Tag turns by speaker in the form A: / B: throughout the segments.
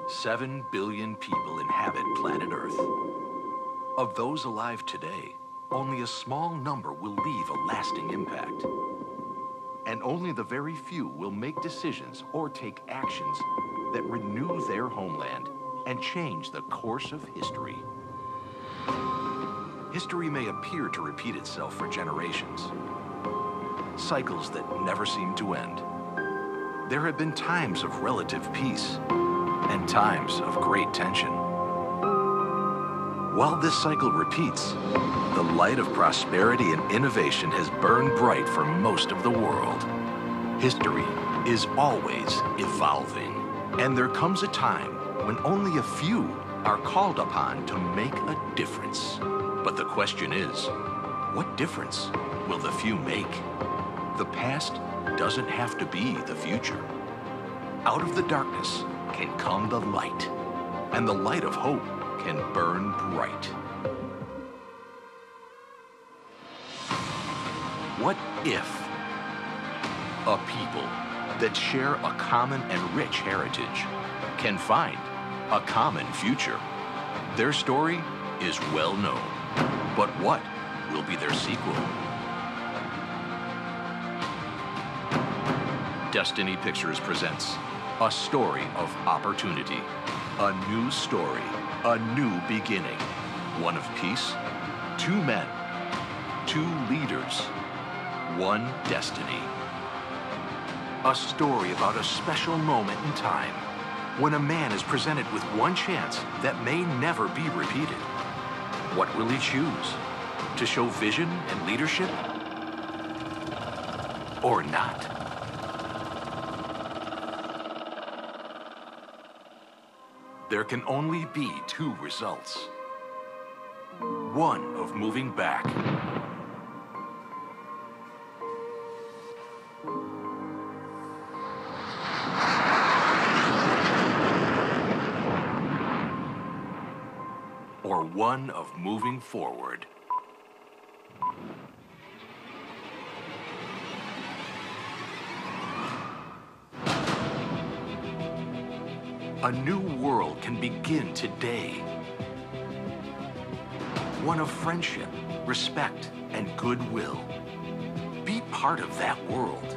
A: 7 billion people inhabit planet Earth. Of those alive today, only a small number will leave a lasting impact. And only the very few will make decisions or take actions that renew their homeland and change the course of history. History may appear to repeat itself for generations, cycles that never seem to end. There have been times of relative peace and times of great tension. While this cycle repeats, the light of prosperity and innovation has burned bright for most of the world. History is always evolving, and there comes a time when only a few are called upon to make a difference. But the question is, what difference will the few make? The past doesn't have to be the future. Out of the darkness can come the light, and the light of hope can burn bright. What if a people that share a common and rich heritage can find a common future? Their story is well known, but what will be their sequel? Destiny Pictures presents a story of opportunity, a new story, a new beginning, one of peace, 2 men, 2 leaders, 1 destiny. A story about a special moment in time when a man is presented with one chance that may never be repeated. What will he choose? To show vision and leadership? Or not? There can only be 2 results. One of moving back, or one of moving forward. A new world can begin today. One of friendship, respect, and goodwill. Be part of that world,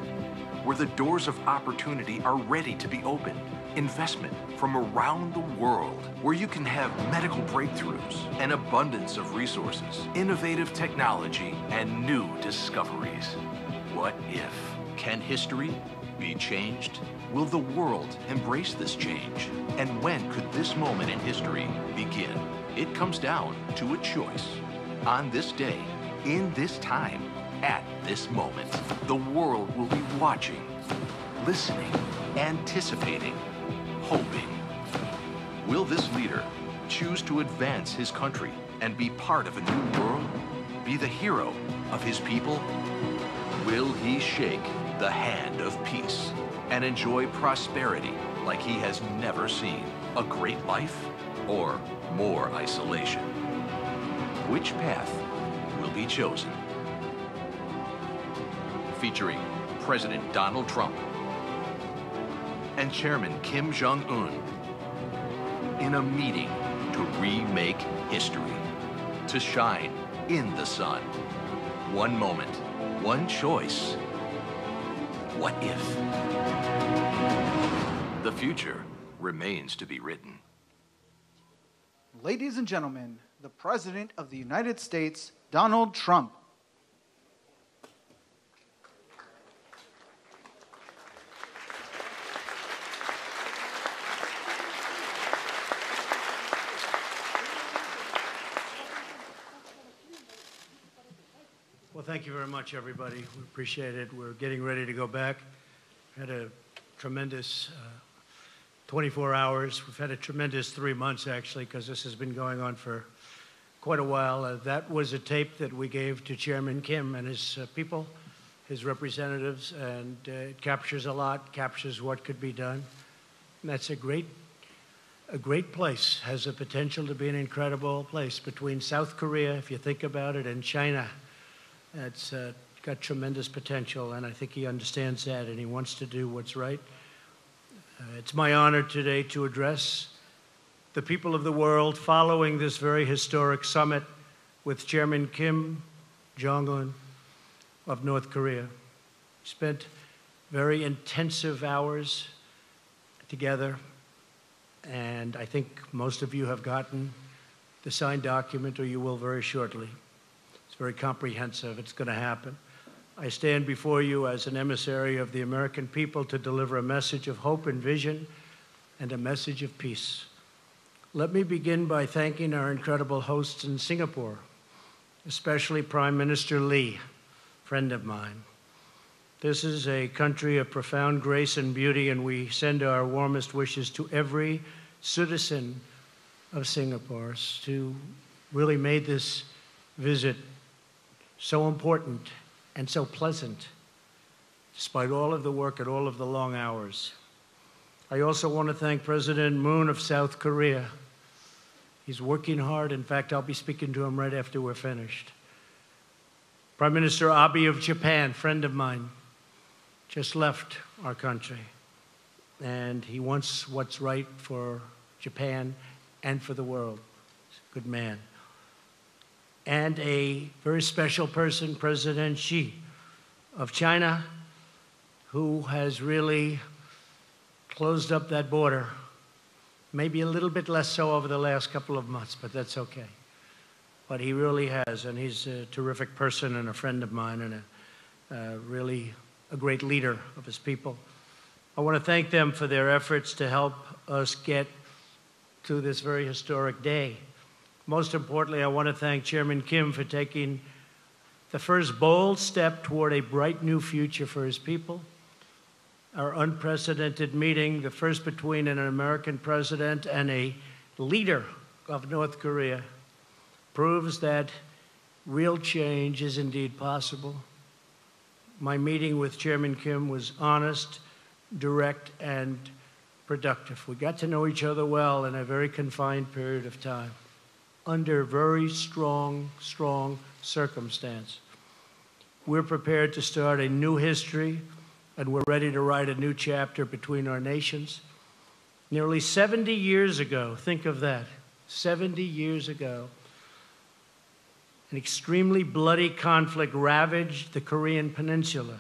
A: where the doors of opportunity are ready to be opened. Investment from around the world, where you can have medical breakthroughs, an abundance of resources, innovative technology, and new discoveries. What if? Can history be changed? Will the world embrace this change? And when could this moment in history begin? It comes down to a choice. On this day, in this time, at this moment, the world will be watching, listening, anticipating, hoping. Will this leader choose to advance his country and be part of a new world? Be the hero of his people? Will he shake the hand of peace and enjoy prosperity like he has never seen? A great life or more isolation? Which path will be chosen? Featuring President Donald Trump and Chairman Kim Jong-un in a meeting to remake history, to shine in the sun. One moment, one choice. What if? The future remains to be written.
B: Ladies and gentlemen, the President of the United States, Donald Trump.
C: Well, thank you very much, everybody. We appreciate it. We're getting ready to go back. Had a tremendous 24 hours. We've had a tremendous 3 months, actually, because this has been going on for quite a while. That was a tape that we gave to Chairman Kim and his people, his representatives, and it captures a lot, captures what could be done. And that's a great place, has the potential to be an incredible place between South Korea, if you think about it, and China. It's got tremendous potential, and I think he understands that, and he wants to do what's right. It's my honor today to address the people of the world following this very historic summit with Chairman Kim Jong-un of North Korea. We spent very intensive hours together, and I think most of you have gotten the signed document, or you will very shortly. It's very comprehensive. It's going to happen. I stand before you as an emissary of the American people to deliver a message of hope and vision and a message of peace. Let me begin by thanking our incredible hosts in Singapore, especially Prime Minister Lee, friend of mine. This is a country of profound grace and beauty, and we send our warmest wishes to every citizen of Singapore who really made this visit so important and so pleasant, despite all of the work and all of the long hours. I also want to thank President Moon of South Korea. He's working hard. In fact, I'll be speaking to him right after we're finished. Prime Minister Abe of Japan, friend of mine, just left our country. And he wants what's right for Japan and for the world. He's a good man. And a very special person, President Xi of China, who has really closed up that border. Maybe a little bit less so over the last couple of months, but that's okay. But he really has, and he's a terrific person and a friend of mine and really a great leader of his people. I want to thank them for their efforts to help us get to this very historic day. Most importantly, I want to thank Chairman Kim for taking the first bold step toward a bright new future for his people. Our unprecedented meeting, the first between an American president and a leader of North Korea, proves that real change is indeed possible. My meeting with Chairman Kim was honest, direct, and productive. We got to know each other well in a very confined period of time, under very strong circumstance. We're prepared to start a new history, and we're ready to write a new chapter between our nations. Nearly 70 years ago, think of that, 70 years ago, an extremely bloody conflict ravaged the Korean Peninsula.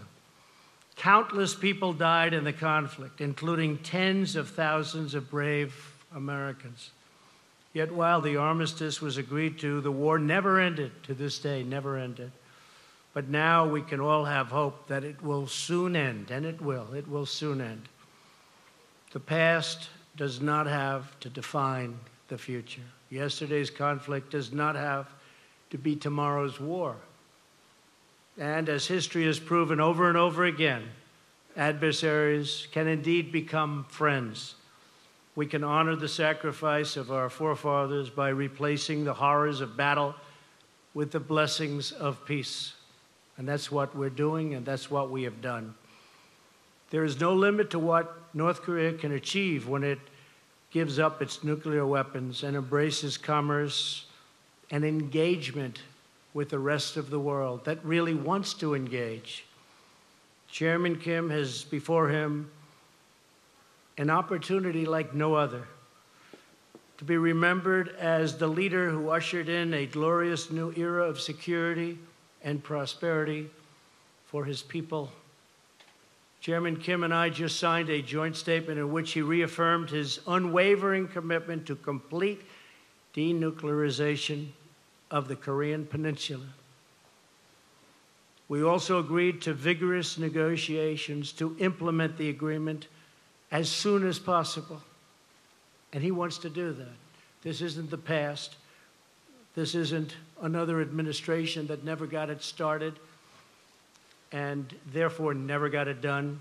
C: Countless people died in the conflict, including tens of thousands of brave Americans. Yet while the armistice was agreed to, the war never ended, to this day, never ended. But now we can all have hope that it will soon end, and it will soon end. The past does not have to define the future. Yesterday's conflict does not have to be tomorrow's war. And as history has proven over and over again, adversaries can indeed become friends. We can honor the sacrifice of our forefathers by replacing the horrors of battle with the blessings of peace. And that's what we're doing, and that's what we have done. There is no limit to what North Korea can achieve when it gives up its nuclear weapons and embraces commerce and engagement with the rest of the world that really wants to engage. Chairman Kim has before him an opportunity like no other to be remembered as the leader who ushered in a glorious new era of security and prosperity for his people. Chairman Kim and I just signed a joint statement in which he reaffirmed his unwavering commitment to complete denuclearization of the Korean Peninsula. We also agreed to vigorous negotiations to implement the agreement as soon as possible. And he wants to do that. This isn't the past. This isn't another administration that never got it started and therefore never got it done.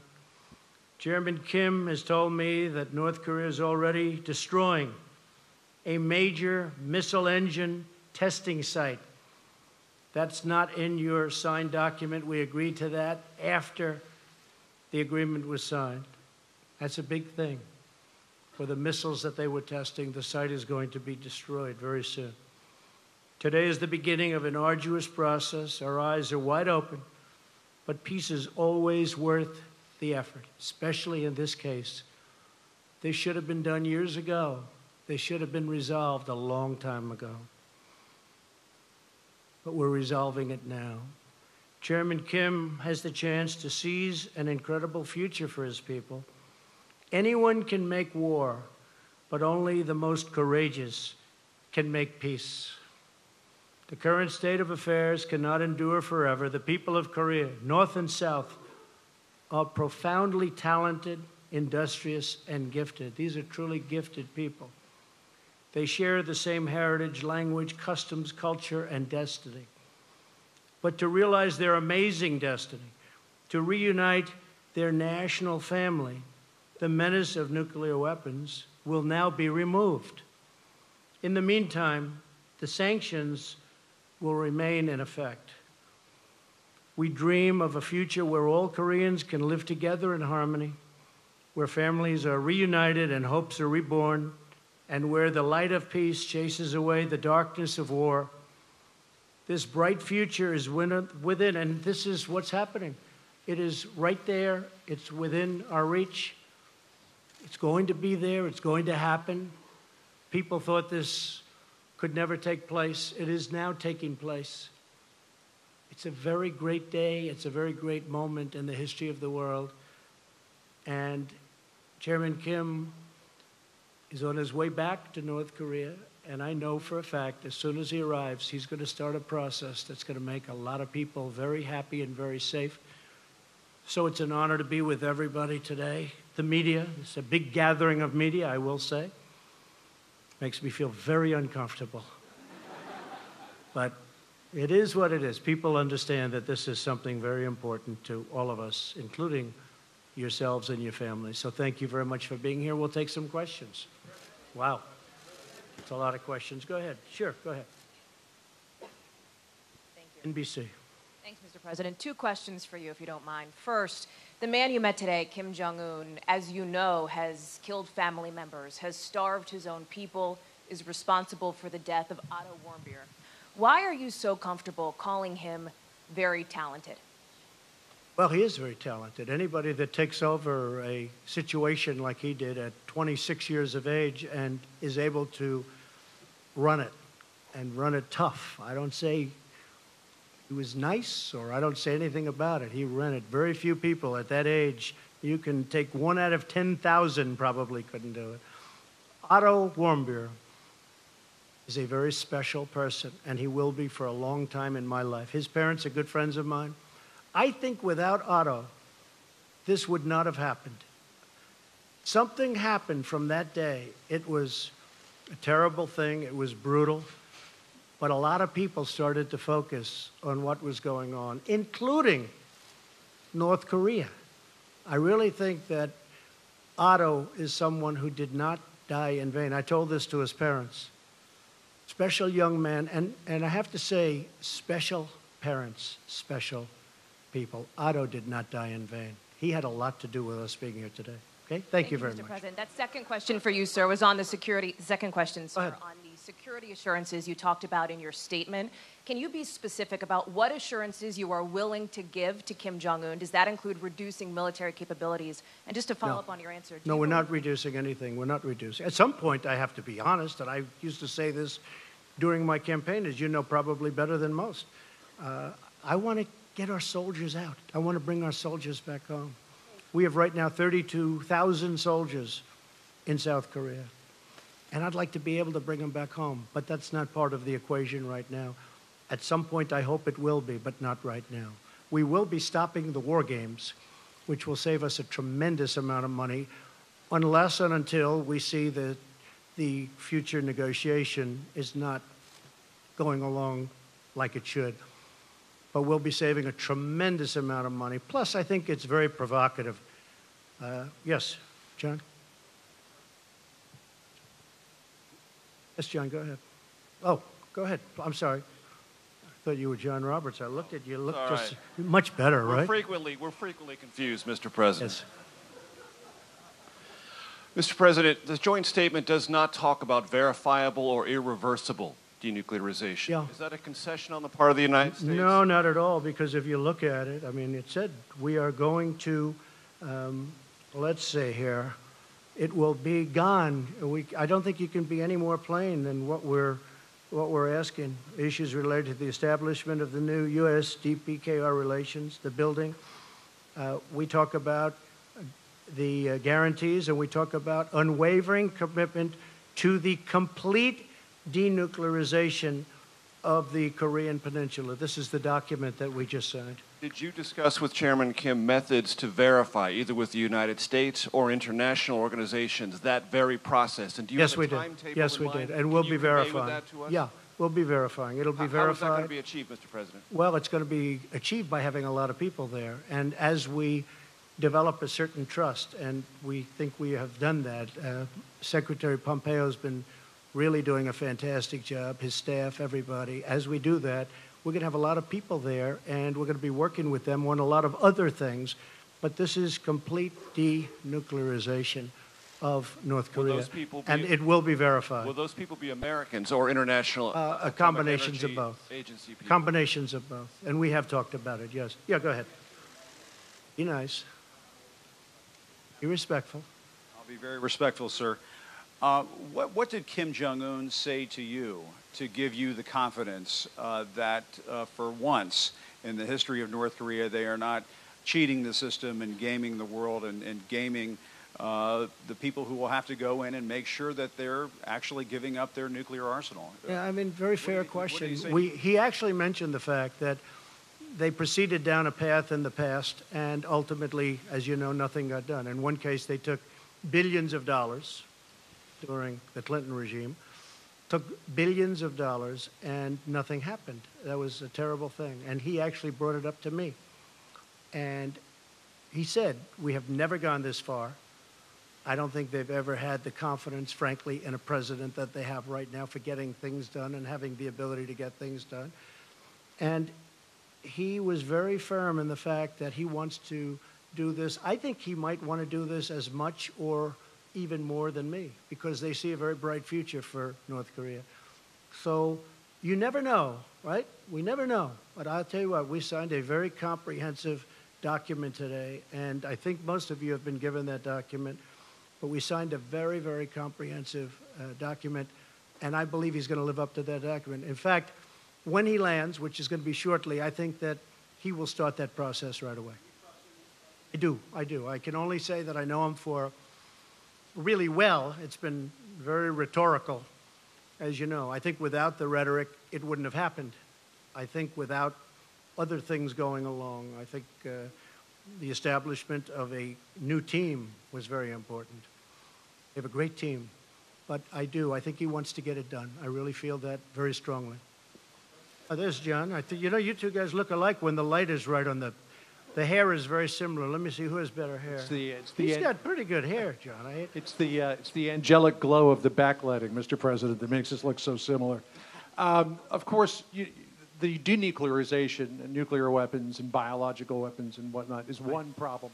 C: Chairman Kim has told me that North Korea is already destroying a major missile engine testing site. That's not in your signed document. We agreed to that after the agreement was signed. That's a big thing. For the missiles that they were testing, the site is going to be destroyed very soon. Today is the beginning of an arduous process. Our eyes are wide open, but peace is always worth the effort, especially in this case. This should have been done years ago, They should have been resolved a long time ago. But we're resolving it now. Chairman Kim has the chance to seize an incredible future for his people. Anyone can make war, but only the most courageous can make peace. The current state of affairs cannot endure forever. The people of Korea, North and South, are profoundly talented, industrious, and gifted. These are truly gifted people. They share the same heritage, language, customs, culture, and destiny. But to realize their amazing destiny, to reunite their national family, the menace of nuclear weapons will now be removed. In the meantime, the sanctions will remain in effect. We dream of a future where all Koreans can live together in harmony, where families are reunited and hopes are reborn, and where the light of peace chases away the darkness of war. This bright future is within, and this is what's happening. It is right there. It's within our reach. It's going to be there. It's going to happen. People thought this could never take place. It is now taking place. It's a very great day. It's a very great moment in the history of the world. And Chairman Kim is on his way back to North Korea. And I know for a fact, as soon as he arrives, he's going to start a process that's going to make a lot of people very happy and very safe. So it's an honor to be with everybody today. The media, it's a big gathering of media, I will say. Makes me feel very uncomfortable. But it is what it is. People understand that this is something very important to all of us, including yourselves and your families. So thank you very much for being here. We'll take some questions. Wow. It's a lot of questions. Go ahead. Sure, go ahead.
D: Thank you.
C: NBC.
D: Thanks, Mr. President. 2 questions for you, if you don't mind. First, the man you met today, Kim Jong-un, as you know, has killed family members, has starved his own people, is responsible for the death of Otto Warmbier. Why are you so comfortable calling him very talented?
C: Well, he is very talented. Anybody that takes over a situation like he did at 26 years of age and is able to run it and run it tough. I don't say he was nice or I don't say anything about it. He ran it. Very few people at that age, you can take 1 out of 10,000 probably couldn't do it. Otto Warmbier is a very special person, and he will be for a long time in my life. His parents are good friends of mine. I think without Otto, this would not have happened. Something happened from that day. It was a terrible thing. It was brutal. But a lot of people started to focus on what was going on, including North Korea. I really think that Otto is someone who did not die in vain. I told this to his parents. Special young man, and I have to say, special parents, special people. Otto did not die in vain. He had a lot to do with us being here today. Okay? Thank you very much.
D: Mr. President. That second question for you, sir, was on the security. Second question, sir, on the security assurances you talked about in your statement. Can you be specific about what assurances you are willing to give to Kim Jong-un? Does that include reducing military capabilities? And just to follow up on your answer.
C: No, we're not reducing anything. We're not reducing. At some point, I have to be honest, and I used to say this during my campaign, as you know probably better than most. I want to get our soldiers out. I want to bring our soldiers back home. We have right now 32,000 soldiers in South Korea. And I'd like to be able to bring them back home. But that's not part of the equation right now. At some point, I hope it will be, but not right now. We will be stopping the war games, which will save us a tremendous amount of money, unless and until we see that the future negotiation is not going along like it should. But we'll be saving a tremendous amount of money. Plus, I think it's very provocative. Yes, John? Yes, John, go ahead. Oh, go ahead. I'm sorry. I thought you were John Roberts. I looked at you. You looked just much better, right?
E: We're frequently confused, Mr. President.
C: Yes.
E: Mr. President, the joint statement does not talk about verifiable or irreversible denuclearization.
C: Yeah.
E: Is that a concession on the part of the United States?
C: No, not at all, because if you look at it, I mean, it said we are going to, let's see here, it will be gone. I don't think you can be any more plain than what we're asking. Issues related to the establishment of the new U.S.-DPKR relations, the building. We talk about the guarantees, and we talk about unwavering commitment to the complete denuclearization of the Korean Peninsula. This is the document that we just signed.
E: Did you discuss with Chairman Kim methods to verify, either with the United States or international organizations, that very process? And do you have a timetable
C: Yes,
E: in
C: we
E: mind?
C: did. And we'll be verifying.
E: That to us?
C: Yeah, we'll be verifying. It'll be verified.
E: How is that going to be achieved, Mr. President?
C: Well, it's going to be achieved by having a lot of people there. And as we develop a certain trust, and we think we have done that, Secretary Pompeo's been really doing a fantastic job, his staff, everybody. As we do that, we're going to have a lot of people there, and we're going to be working with them on a lot of other things. But this is complete denuclearization of North Korea, and it will be verified.
E: Will those people be Americans or international?
C: Combinations of both.
E: Agency people.
C: Combinations of both. And we have talked about it, yes. Yeah, go ahead. Be nice. Be respectful.
F: I'll be very respectful, sir. What did Kim Jong-un say to you to give you the confidence that for once in the history of North Korea, they are not cheating the system and gaming the world and gaming the people who will have to go in and make sure that they're actually giving up their nuclear arsenal?
C: Yeah, I mean, very fair question. He actually mentioned the fact that they proceeded down a path in the past, and ultimately, as you know, nothing got done. In one case, they took billions of dollars during the Clinton regime, took billions of dollars, and nothing happened. That was a terrible thing. And he actually brought it up to me. And he said, we have never gone this far. I don't think they've ever had the confidence, frankly, in a president that they have right now for getting things done and having the ability to get things done. And he was very firm in the fact that he wants to do this. I think he might want to do this as much or even more than me, because they see a very bright future for North Korea. So you never know, right? We never know. But I'll tell you what, we signed a very comprehensive document today, and I think most of you have been given that document. But we signed a very, very comprehensive document, and I believe he's going to live up to that document. In fact, when he lands, which is going to be shortly, I think that he will start that process right away. I do. I can only say that I know him for really well. It's been very rhetorical, as you know. I think without the rhetoric, it wouldn't have happened. I think without other things going along, I think the establishment of a new team was very important. They have a great team, but I think he wants to get it done. I really feel that very strongly. There's John. You know, you two guys look alike when the light is right on the hair is very similar. Let me see who has better hair. He's got pretty good hair, John.
G: It's the angelic glow of the backlighting, Mr. President, that makes us look so similar. Of course, the denuclearization of nuclear weapons and biological weapons and whatnot is one problem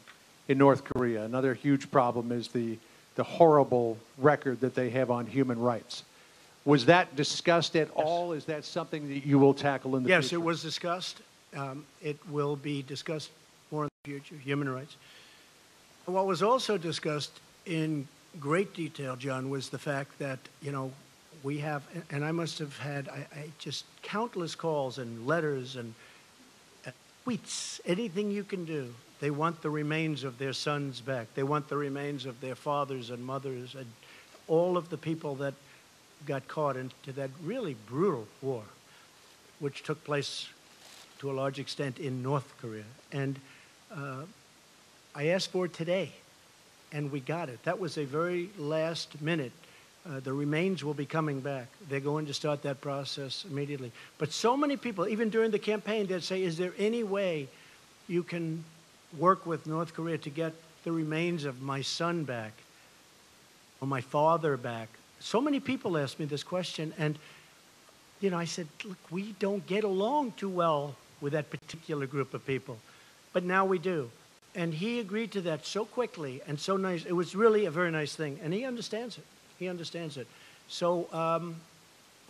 G: in North Korea. Another huge problem is the horrible record that they have on human rights. Was that discussed at all? Is that something that you will tackle in the future?
C: Yes, it was discussed. It will be discussed more in the future, human rights. What was also discussed in great detail, John, was the fact that, you know, we have, and I must have had just countless calls and letters and tweets, anything you can do. They want the remains of their sons back. They want the remains of their fathers and mothers and all of the people that got caught into that really brutal war, which took place to a large extent in North Korea. And I asked for it today, and we got it. That was a very last minute. The remains will be coming back. They're going to start that process immediately. But so many people, even during the campaign, they'd say, is there any way you can work with North Korea to get the remains of my son back or my father back? So many people asked me this question, and, you know, I said, look, we don't get along too well with that particular group of people, but now we do. And he agreed to that so quickly and so nice. It was really a very nice thing, and he understands it. He understands it. So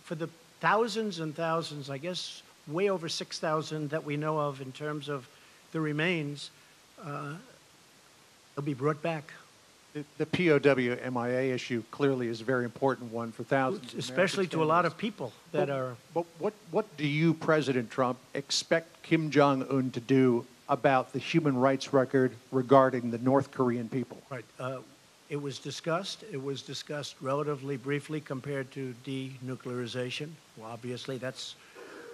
C: for the thousands and thousands, I guess way over 6,000 that we know of in terms of the remains, they'll be brought back.
G: The POW MIA issue clearly is a very important one for thousands,
C: especially to a lot of people that are.
G: But what do you, President Trump, expect Kim Jong-un to do about the human rights record regarding the North Korean people?
C: Right. It was discussed. It was discussed relatively briefly compared to denuclearization. Well, obviously, that's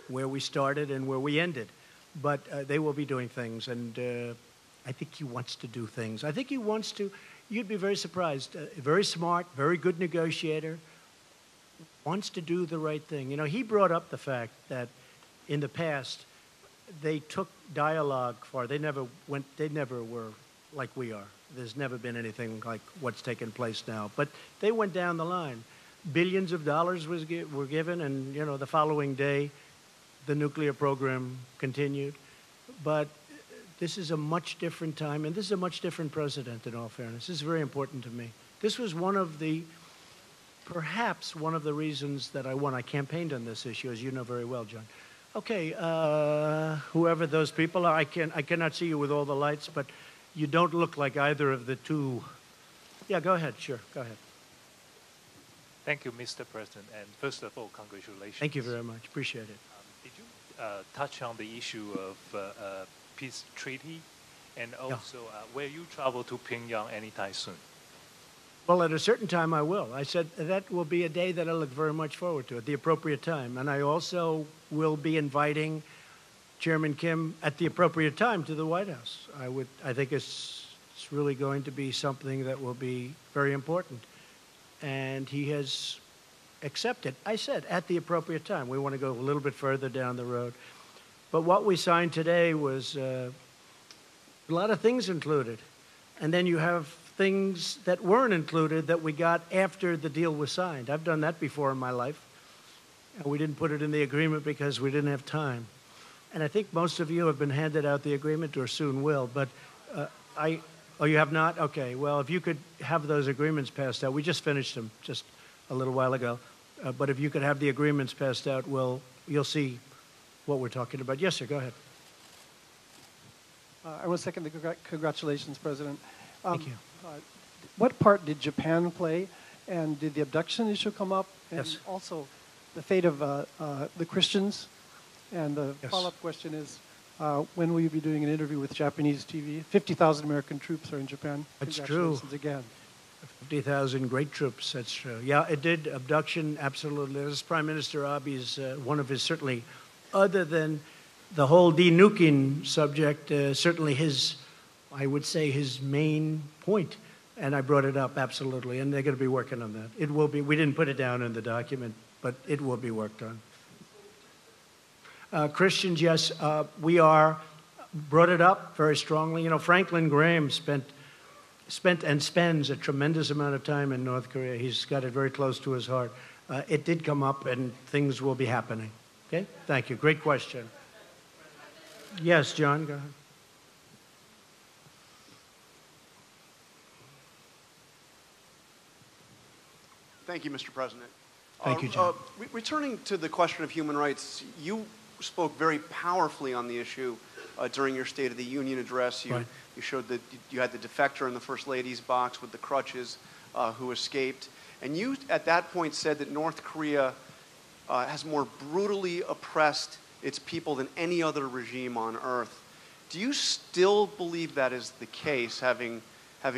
C: where we started and where we ended. But they will be doing things, and I think he wants to do things. I think he wants to. You'd be very surprised. Very smart, very good negotiator, wants to do the right thing. You know, he brought up the fact that in the past, they took dialogue far. They never were like we are. There's never been anything like what's taking place now. But they went down the line. Billions of dollars were given, and, you know, the following day, the nuclear program continued. But this is a much different time, and this is a much different president, in all fairness. This is very important to me. This was perhaps one of the reasons that I won. I campaigned on this issue, as you know very well, John. Okay, whoever those people are, I cannot see you with all the lights, but you don't look like either of the two. Yeah, go ahead, sure, go ahead.
H: Thank you, Mr. President, and first of all, congratulations.
C: Thank you very much, appreciate it.
H: Did you touch on the issue of peace treaty, and also will you travel to Pyongyang anytime soon?
C: Well, at a certain time I will. I said that will be a day that I look very much forward to at the appropriate time. And I also will be inviting Chairman Kim at the appropriate time to the White House. I think it's really going to be something that will be very important. And he has accepted. I said at the appropriate time. We want to go a little bit further down the road. But what we signed today was a lot of things included. And then you have things that weren't included that we got after the deal was signed. I've done that before in my life. And we didn't put it in the agreement because we didn't have time. And I think most of you have been handed out the agreement or soon will. But oh, you have not? Okay. Well, if you could have those agreements passed out. We just finished them just a little while ago. But if you could have the agreements passed out, you'll see what we're talking about. Yes, sir, go ahead.
I: I will second the congratulations, President.
C: Thank you.
I: What part did Japan play, and did the abduction issue come up? And
C: yes.
I: Also, the fate of the Christians. And the follow-up question is, when will you be doing an interview with Japanese TV? 50,000 American troops are in Japan.
C: That's true.
I: Congratulations again.
C: 50,000 great troops, that's true. Yeah, it did. Abduction, absolutely. As Prime Minister Abe's, one of his, certainly, other than the whole denuking subject, certainly I would say his main point. And I brought it up, absolutely. And they're going to be working on that. It will be. We didn't put it down in the document, but it will be worked on. Christians, yes, we brought it up very strongly. You know, Franklin Graham spent and spends a tremendous amount of time in North Korea. He's got it very close to his heart. It did come up, and things will be happening. Okay? Thank you. Great question. Yes, John, go ahead.
J: Thank you, Mr. President.
C: Thank you, John.
J: Returning to the question of human rights, you spoke very powerfully on the issue during your State of the Union address. You showed that you had the defector in the First Lady's box with the crutches who escaped. And you, at that point, said that North Korea has more brutally oppressed its people than any other regime on earth. Do you still believe that is the case, having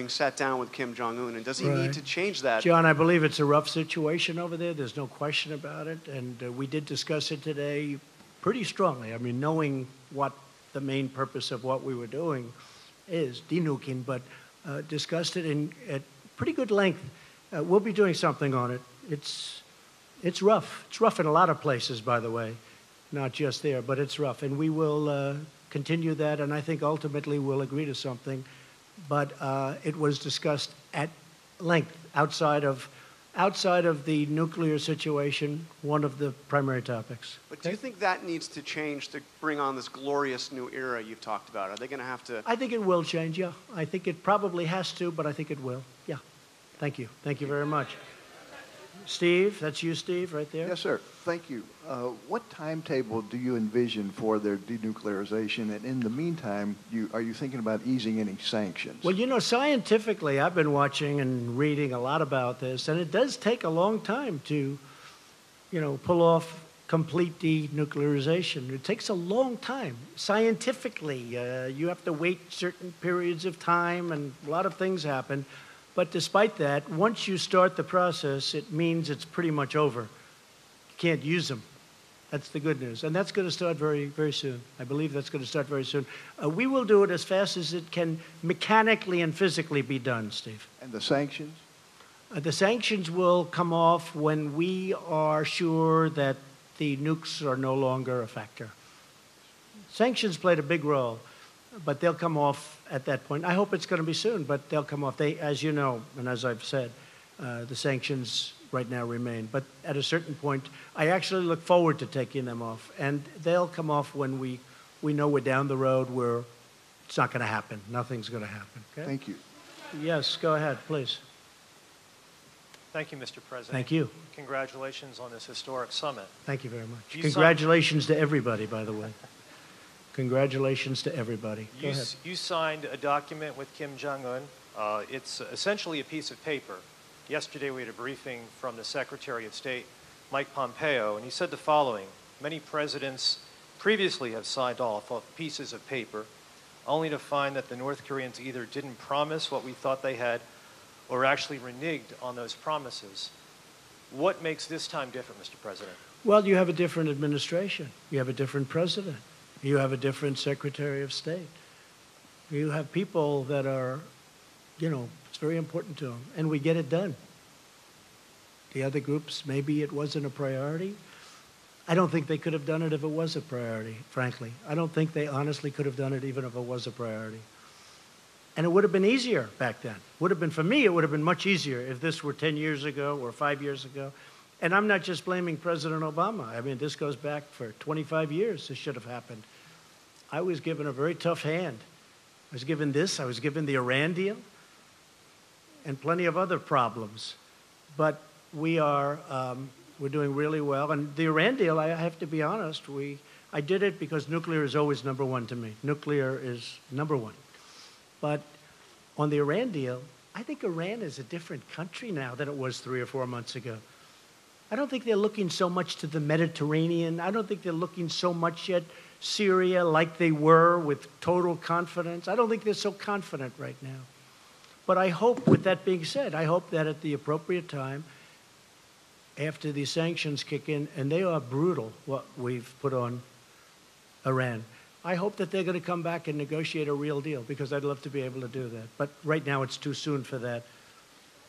J: sat down with Kim Jong-un, and does he need to change that?
C: John, I believe it's a rough situation over there. There's no question about it. And we did discuss it today pretty strongly. I mean, knowing what the main purpose of what we were doing is, denuking, but discussed it at pretty good length. We'll be doing something on it. It's rough. It's rough in a lot of places, by the way, not just there, but it's rough. And we will continue that, and I think ultimately we'll agree to something. But it was discussed at length outside of the nuclear situation, one of the primary topics.
J: But do you think that needs to change to bring on this glorious new era you've talked about? Are they going to have to?
C: I think it will change, yeah. I think it probably has to, but I think it will. Yeah. Thank you. Thank you very much. Steve, that's you, Steve, right there.
K: Yes, sir. Thank you. What timetable do you envision for their denuclearization? And in the meantime, are you thinking about easing any sanctions?
C: Well, you know, scientifically, I've been watching and reading a lot about this, and it does take a long time to, you know, pull off complete denuclearization. It takes a long time. Scientifically, you have to wait certain periods of time, and a lot of things happen. But despite that, once you start the process, it means it's pretty much over. You can't use them. That's the good news. And that's going to start very, very soon. I believe that's going to start very soon. We will do it as fast as it can mechanically and physically be done, Steve.
K: And the sanctions?
C: The sanctions will come off when we are sure that the nukes are no longer a factor. Sanctions played a big role, but they'll come off at that point. I hope it's going to be soon, but they'll come off. They, as you know, and as I've said, the sanctions right now remain. But at a certain point, I actually look forward to taking them off. And they'll come off when we know we're down the road where it's not going to happen. Nothing's going to happen. Okay?
K: Thank you.
C: Yes, go ahead, please.
L: Thank you, Mr. President.
C: Thank you.
L: Congratulations on this historic summit.
C: Thank you very much.
L: You
C: Congratulations to everybody, by the way. Congratulations to everybody. Go ahead.
L: You signed a document with Kim Jong-un. It's essentially a piece of paper. Yesterday we had a briefing from the Secretary of State, Mike Pompeo, and he said the following: many presidents previously have signed off on pieces of paper, only to find that the North Koreans either didn't promise what we thought they had or actually reneged on those promises. What makes this time different, Mr. President?
C: Well, you have a different administration. You have a different president. You have a different Secretary of State. You have people that are, you know, it's very important to them, and we get it done. The other groups, maybe it wasn't a priority. I don't think they could have done it if it was a priority, frankly. I don't think they honestly could have done it even if it was a priority. And it would have been easier back then. Would have been, for me, it would have been much easier if this were 10 years ago or 5 years ago. And I'm not just blaming President Obama. I mean, this goes back for 25 years. This should have happened. I was given a very tough hand. I was given this. I was given the Iran deal and plenty of other problems. But we're doing really well. And the Iran deal, I have to be honest, I did it because nuclear is always number one to me. Nuclear is number one. But on the Iran deal, I think Iran is a different country now than it was 3 or 4 months ago. I don't think they're looking so much to the Mediterranean. I don't think they're looking so much at Syria like they were with total confidence. I don't think they're so confident right now. But I hope, with that being said, I hope that at the appropriate time, after the sanctions kick in, and they are brutal, what we've put on Iran, I hope that they're going to come back and negotiate a real deal, because I'd love to be able to do that. But right now it's too soon for that.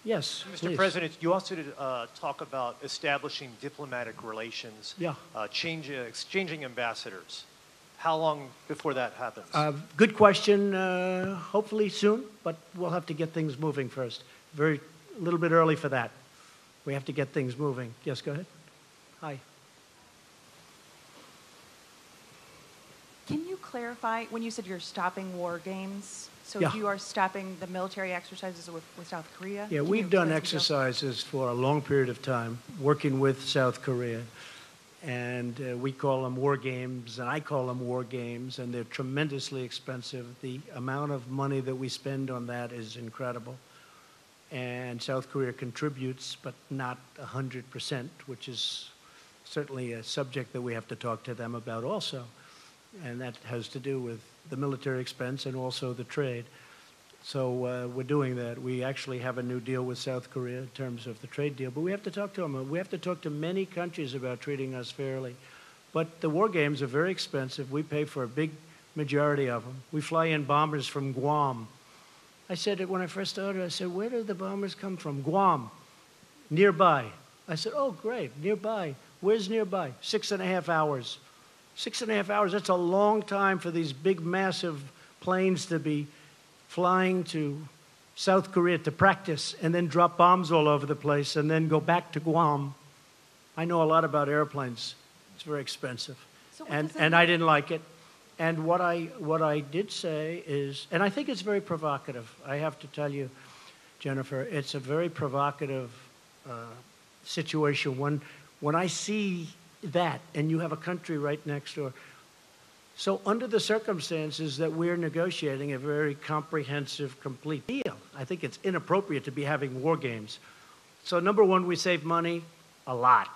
C: Yes,
L: Mr.
C: please.
L: President, you also did talk about establishing diplomatic relations,
C: Yeah.
L: exchanging ambassadors. How long before that happens?
C: Good question. Hopefully soon, but we'll have to get things moving first. A little bit early for that. We have to get things moving. Yes, go ahead. Hi.
M: Can you clarify, when you said you're stopping war games, so
C: Yeah.
M: you are stopping the military exercises with South Korea?
C: Yeah,
M: Can
C: we've
M: you
C: done
M: let me know?
C: exercises for a long period of time, working with South Korea. And we call them war games, and I call them war games, and they're tremendously expensive. The amount of money that we spend on that is incredible. And South Korea contributes, but not 100%, which is certainly a subject that we have to talk to them about also. And that has to do with the military expense and also the trade. So we're doing that. We actually have a new deal with South Korea in terms of the trade deal, but we have to talk to them. We have to talk to many countries about treating us fairly. But the war games are very expensive. We pay for a big majority of them. We fly in bombers from Guam. I said it when I first started. I said, where do the bombers come from? Guam, nearby. I said, oh, great, nearby. Where's nearby? 6.5 hours. 6.5 hours, that's a long time for these big, massive planes to be flying to South Korea to practice and then drop bombs all over the place and then go back to Guam. I know a lot about airplanes. It's very expensive.
M: So
C: and I didn't like it. And what I did say is, and I think it's very provocative. I have to tell you, Jennifer, it's a very provocative situation when I see that, and you have a country right next door. So under the circumstances that we're negotiating a very comprehensive, complete deal, I think it's inappropriate to be having war games. So number one, we save money a lot.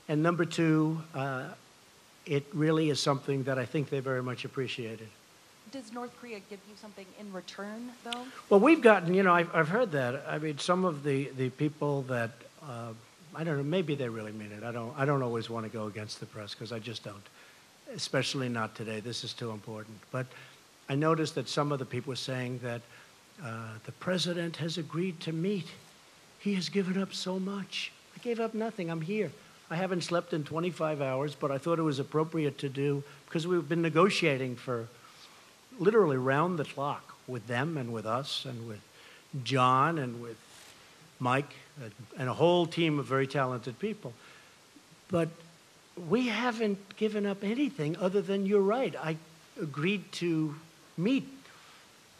C: And number two, it really is something that I think they very much appreciated.
M: Does North Korea give you something in return, though?
C: Well, we've gotten, you know, I've heard that. I mean, some of the people that, I don't know, maybe they really mean it. I don't always want to go against the press because I just don't, especially not today. This is too important. But I noticed that some of the people were saying that the president has agreed to meet. He has given up so much. I gave up nothing. I'm here. I haven't slept in 25 hours, but I thought it was appropriate to do because we've been negotiating for literally round the clock with them and with us and with John and with Mike and a whole team of very talented people. But we haven't given up anything other than, you're right, I agreed to meet.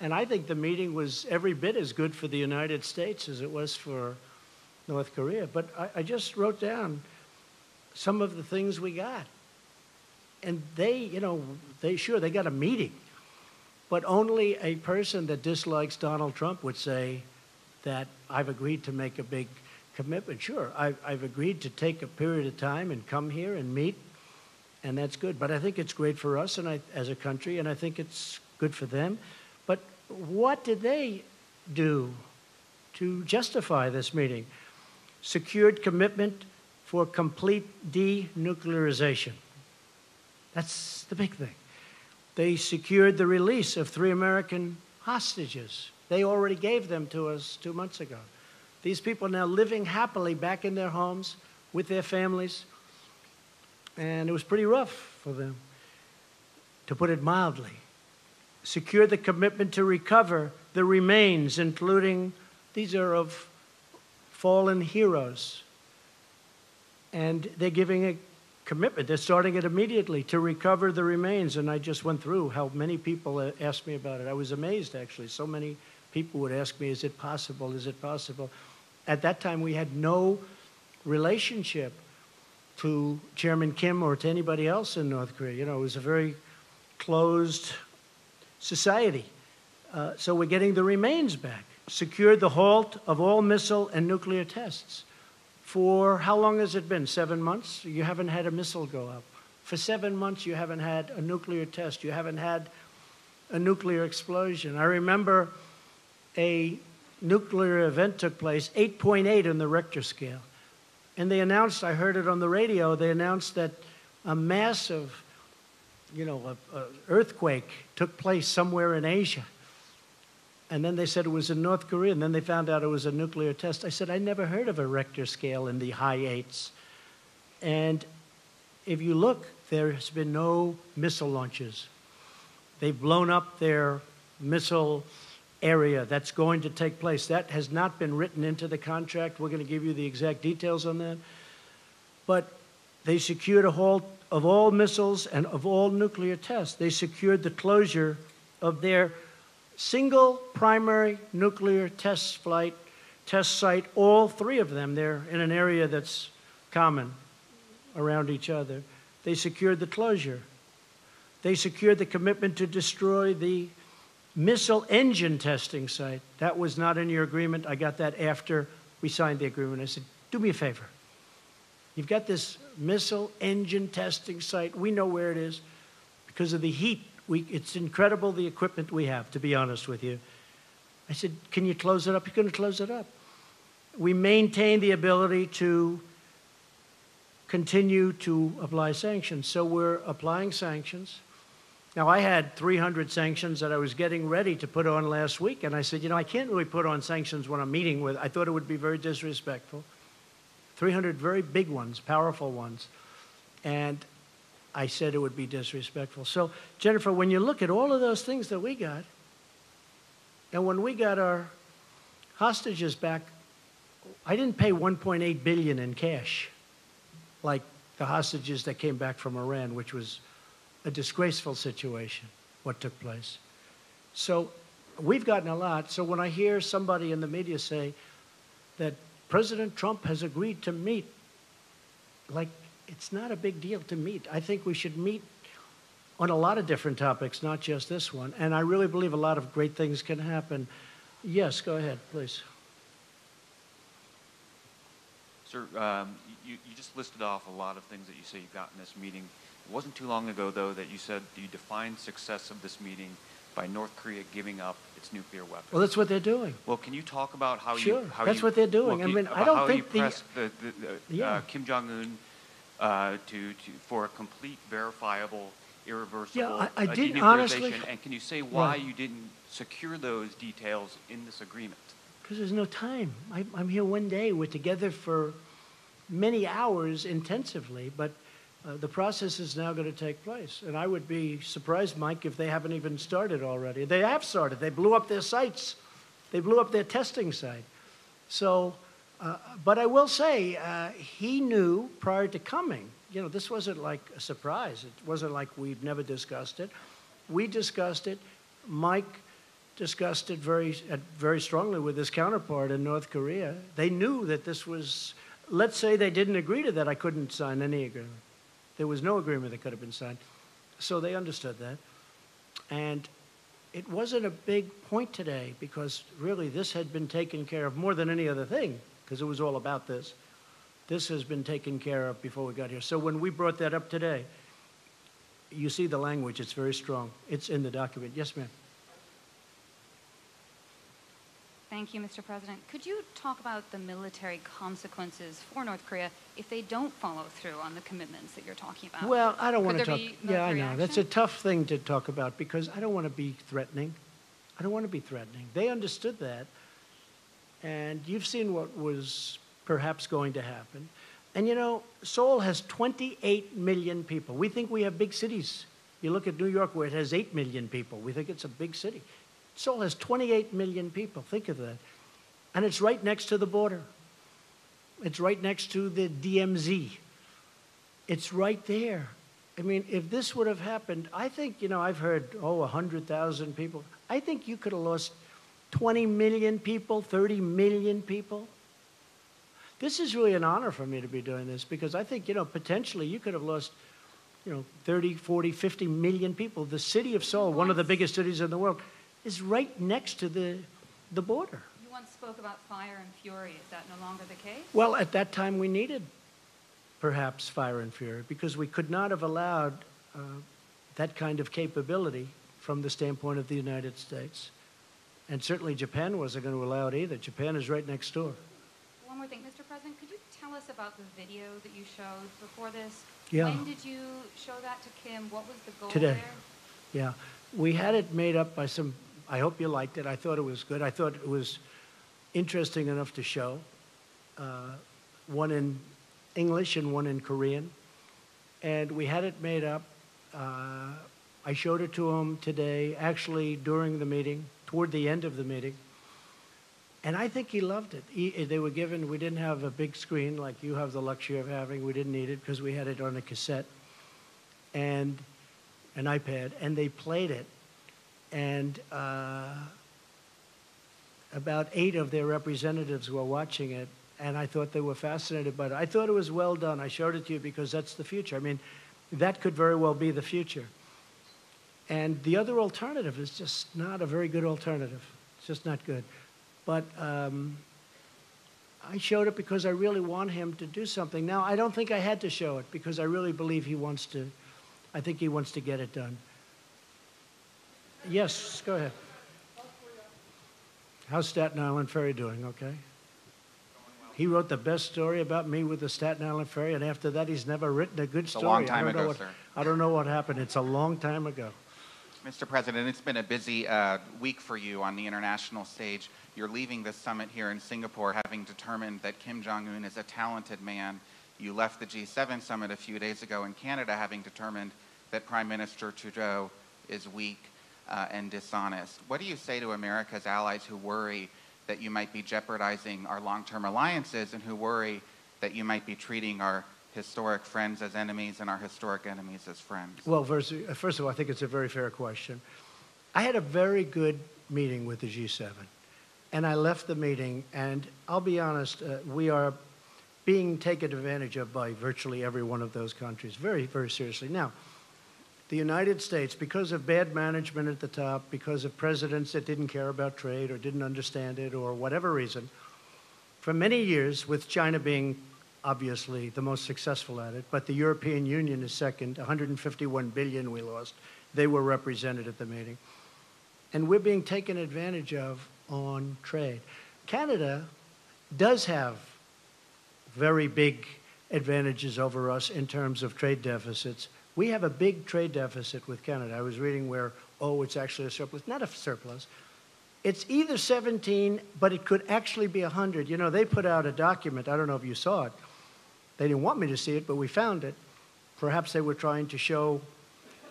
C: And I think the meeting was every bit as good for the United States as it was for North Korea. But I just wrote down some of the things we got. And they, you know, they got a meeting. But only a person that dislikes Donald Trump would say that I've agreed to make a big commitment. Sure, I've agreed to take a period of time and come here and meet, and that's good. But I think it's great for us and as a country, and I think it's good for them. But what did they do to justify this meeting? Secured commitment for complete denuclearization. That's the big thing. They secured the release of 3 American hostages. They already gave them to us 2 months ago. These people are now living happily back in their homes with their families. And it was pretty rough for them, to put it mildly. Secured the commitment to recover the remains, including, these are of fallen heroes. And they're giving a commitment. They're starting it immediately to recover the remains. And I just went through how many people asked me about it. I was amazed, actually. So many people would ask me, is it possible? Is it possible? At that time, we had no relationship to Chairman Kim or to anybody else in North Korea. You know, it was a very closed society. So we're getting the remains back. Secured the halt of all missile and nuclear tests. For how long has it been? 7 months? You haven't had a missile go up. For 7 months, you haven't had a nuclear test. You haven't had a nuclear explosion. I remember a nuclear event took place, 8.8 on the Richter scale. And they announced, I heard it on the radio, they announced that a massive, you know, earthquake took place somewhere in Asia. And then they said it was in North Korea, and then they found out it was a nuclear test. I said, I never heard of a Richter scale in the high 8s. And if you look, there has been no missile launches. They've blown up their missile area that's going to take place. That has not been written into the contract. We're going to give you the exact details on that. But they secured a halt of all missiles and of all nuclear tests. They secured the closure of their single primary nuclear test site, all 3 of them. They're in an area that's common around each other. They secured the closure. They secured the commitment to destroy the missile engine testing site. That was not in your agreement. I got that after we signed the agreement. I said, do me a favor. You've got this missile engine testing site. We know where it is because of the heat. It's incredible the equipment we have, to be honest with you. I said, can you close it up? You're going to close it up. We maintain the ability to continue to apply sanctions. So we're applying sanctions. Now, I had 300 sanctions that I was getting ready to put on last week, and I said, you know, I can't really put on sanctions when I'm meeting with, I thought it would be very disrespectful. 300 very big ones, powerful ones. And I said it would be disrespectful. So, Jennifer, when you look at all of those things that we got, and when we got our hostages back, I didn't pay $1.8 billion in cash, like the hostages that came back from Iran, which was a disgraceful situation, what took place. So we've gotten a lot. So when I hear somebody in the media say that President Trump has agreed to meet like, it's not a big deal to meet. I think we should meet on a lot of different topics, not just this one. And I really believe a lot of great things can happen. Yes, go ahead, please.
N: Sir, you just listed off a lot of things that you say you got in this meeting. It wasn't too long ago, though, that you said you defined success of this meeting by North Korea giving up its nuclear weapons.
C: Well, that's what they're doing.
N: Well, can you talk about how
C: sure,
N: you... Sure,
C: that's what they're doing.
N: Well,
C: I mean, I don't think
N: Kim Jong-un for a complete, verifiable, irreversible
C: I didn't
N: denuclearization,
C: honestly,
N: and can you say why you didn't secure those details in this agreement?
C: Because there's no time. I'm here one day. We're together for many hours intensively, but the process is now going to take place. And I would be surprised, Mike, if they haven't even started already. They have started. They blew up their sites. They blew up their testing site. So, but I will say, he knew prior to coming. You know, this wasn't like a surprise. It wasn't like we'd never discussed it. We discussed it. Mike discussed it very strongly with his counterpart in North Korea. They knew that this was, let's say they didn't agree to that, I couldn't sign any agreement. There was no agreement that could have been signed. So they understood that. And it wasn't a big point today because really this had been taken care of more than any other thing because it was all about this. This has been taken care of before we got here. So when we brought that up today, you see the language, it's very strong. It's in the document. Yes, ma'am.
O: Thank you, Mr. President. Could you talk about the military consequences for North Korea if they don't follow through on the commitments that you're talking about?
C: Well, I don't want to talk.
O: Yeah,
C: I know. That's a tough thing to talk about because I don't want to be threatening. I don't want to be threatening. They understood that. And you've seen what was perhaps going to happen. And you know, Seoul has 28 million people. We think we have big cities. You look at New York where it has 8 million people. We think it's a big city. Seoul has 28 million people. Think of that. And it's right next to the border. It's right next to the DMZ. It's right there. I mean, if this would have happened, I think, you know, I've heard, 100,000 people. I think you could have lost 20 million people, 30 million people. This is really an honor for me to be doing this because I think, you know, potentially you could have lost, 30, 40, 50 million people. The city of Seoul, one of the biggest cities in the world, is right next to the border.
O: You once spoke about fire and fury. Is that no longer the case?
C: Well, at that time we needed perhaps fire and fury because we could not have allowed that kind of capability from the standpoint of the United States. And certainly Japan wasn't going to allow it either. Japan is right next door.
O: One more thing, Mr. President, could you tell us about the video that you showed before this?
C: Yeah.
O: When did you show that to Kim? What was the goal
C: Today.
O: there?
C: Yeah. We had it made up by some, I hope you liked it. I thought it was good. I thought it was interesting enough to show. One in English and one in Korean. And we had it made up. I showed it to him today, actually during the meeting, toward the end of the meeting. And I think he loved it. They were given, we didn't have a big screen like you have the luxury of having. We didn't need it because we had it on a cassette and an iPad, and they played it. And about 8 of their representatives were watching it, and I thought they were fascinated by it. I thought it was well done. I showed it to you because that's the future. I mean, that could very well be the future. And the other alternative is just not a very good alternative. It's just not good. But I showed it because I really want him to do something. Now, I don't think I had to show it because I really believe he wants to, I think he wants to get it done. Yes, go ahead. How's Staten Island Ferry doing, okay? He wrote the best story about me with the Staten Island Ferry, and after that, he's never written a good story.
P: It's a long time ago, sir.
C: I don't know what happened. It's a long time ago.
P: Mr. President, it's been a busy week for you on the international stage. You're leaving this summit here in Singapore having determined that Kim Jong-un is a talented man. You left the G7 summit a few days ago in Canada having determined that Prime Minister Trudeau is weak and dishonest. What do you say to America's allies who worry that you might be jeopardizing our long-term alliances and who worry that you might be treating our historic friends as enemies and our historic enemies as friends?
C: Well, first of all, I think it's a very fair question. I had a very good meeting with the G7, and I left the meeting, and I'll be honest, we are being taken advantage of by virtually every one of those countries, very, very seriously. Now, the United States, because of bad management at the top, because of presidents that didn't care about trade or didn't understand it or whatever reason, for many years, with China being obviously the most successful at it, but the European Union is second, 151 billion we lost. They were represented at the meeting. And we're being taken advantage of on trade. Canada does have very big advantages over us in terms of trade deficits. We have a big trade deficit with Canada. I was reading where, oh, it's actually a surplus. Not a surplus. It's either 17, but it could actually be 100. You know, they put out a document. I don't know if you saw it. They didn't want me to see it, but we found it. Perhaps they were trying to show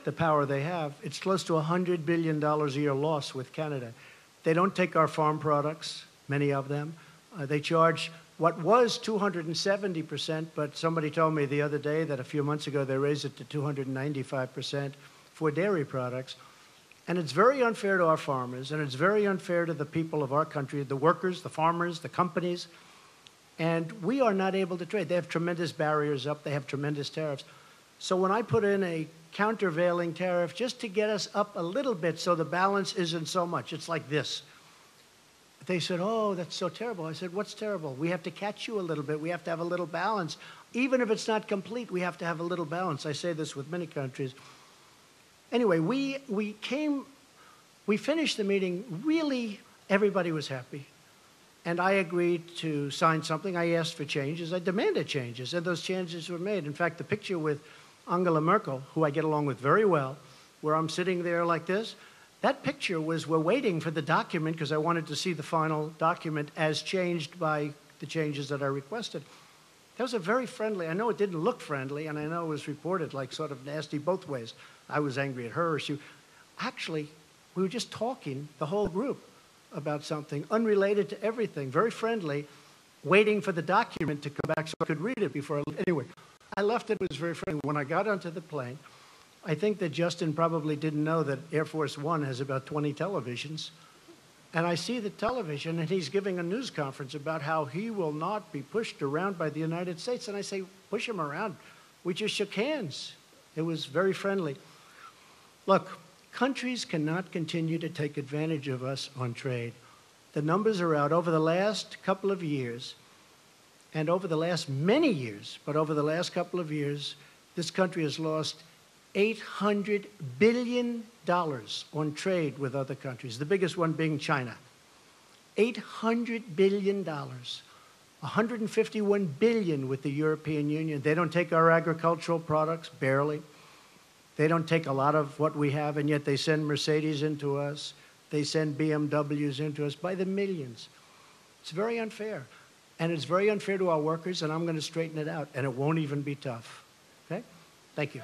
C: the power they have. It's close to $100 billion a year loss with Canada. They don't take our farm products, many of them. They charge what was 270%, but somebody told me the other day that a few months ago they raised it to 295% for dairy products. And it's very unfair to our farmers, and it's very unfair to the people of our country, the workers, the farmers, the companies. And we are not able to trade. They have tremendous barriers up. They have tremendous tariffs. So when I put in a countervailing tariff just to get us up a little bit so the balance isn't so much, it's like this. They said, oh, that's so terrible. I said, what's terrible? We have to catch you a little bit. We have to have a little balance. Even if it's not complete, we have to have a little balance. I say this with many countries. Anyway, we finished the meeting. Really, everybody was happy. And I agreed to sign something. I asked for changes. I demanded changes, and those changes were made. In fact, the picture with Angela Merkel, who I get along with very well, where I'm sitting there like this, that picture was, we're waiting for the document because I wanted to see the final document as changed by the changes that I requested. That was a very friendly, I know it didn't look friendly, and I know it was reported like sort of nasty both ways. I was angry at her. Actually, we were just talking, the whole group, about something unrelated to everything, very friendly, waiting for the document to come back so I could read it before I... Anyway, I left it. It was very friendly. When I got onto the plane, I think that Justin probably didn't know that Air Force One has about 20 televisions. And I see the television, and he's giving a news conference about how he will not be pushed around by the United States. And I say, push him around. We just shook hands. It was very friendly. Look, countries cannot continue to take advantage of us on trade. The numbers are out. Over the last couple of years, and over the last many years, but over the last couple of years, this country has lost $800 billion on trade with other countries, the biggest one being China. $800 billion. $151 billion with the European Union. They don't take our agricultural products, barely. They don't take a lot of what we have, and yet they send Mercedes into us. They send BMWs into us by the millions. It's very unfair. And it's very unfair to our workers, and I'm going to straighten it out, and it won't even be tough. Okay? Thank you.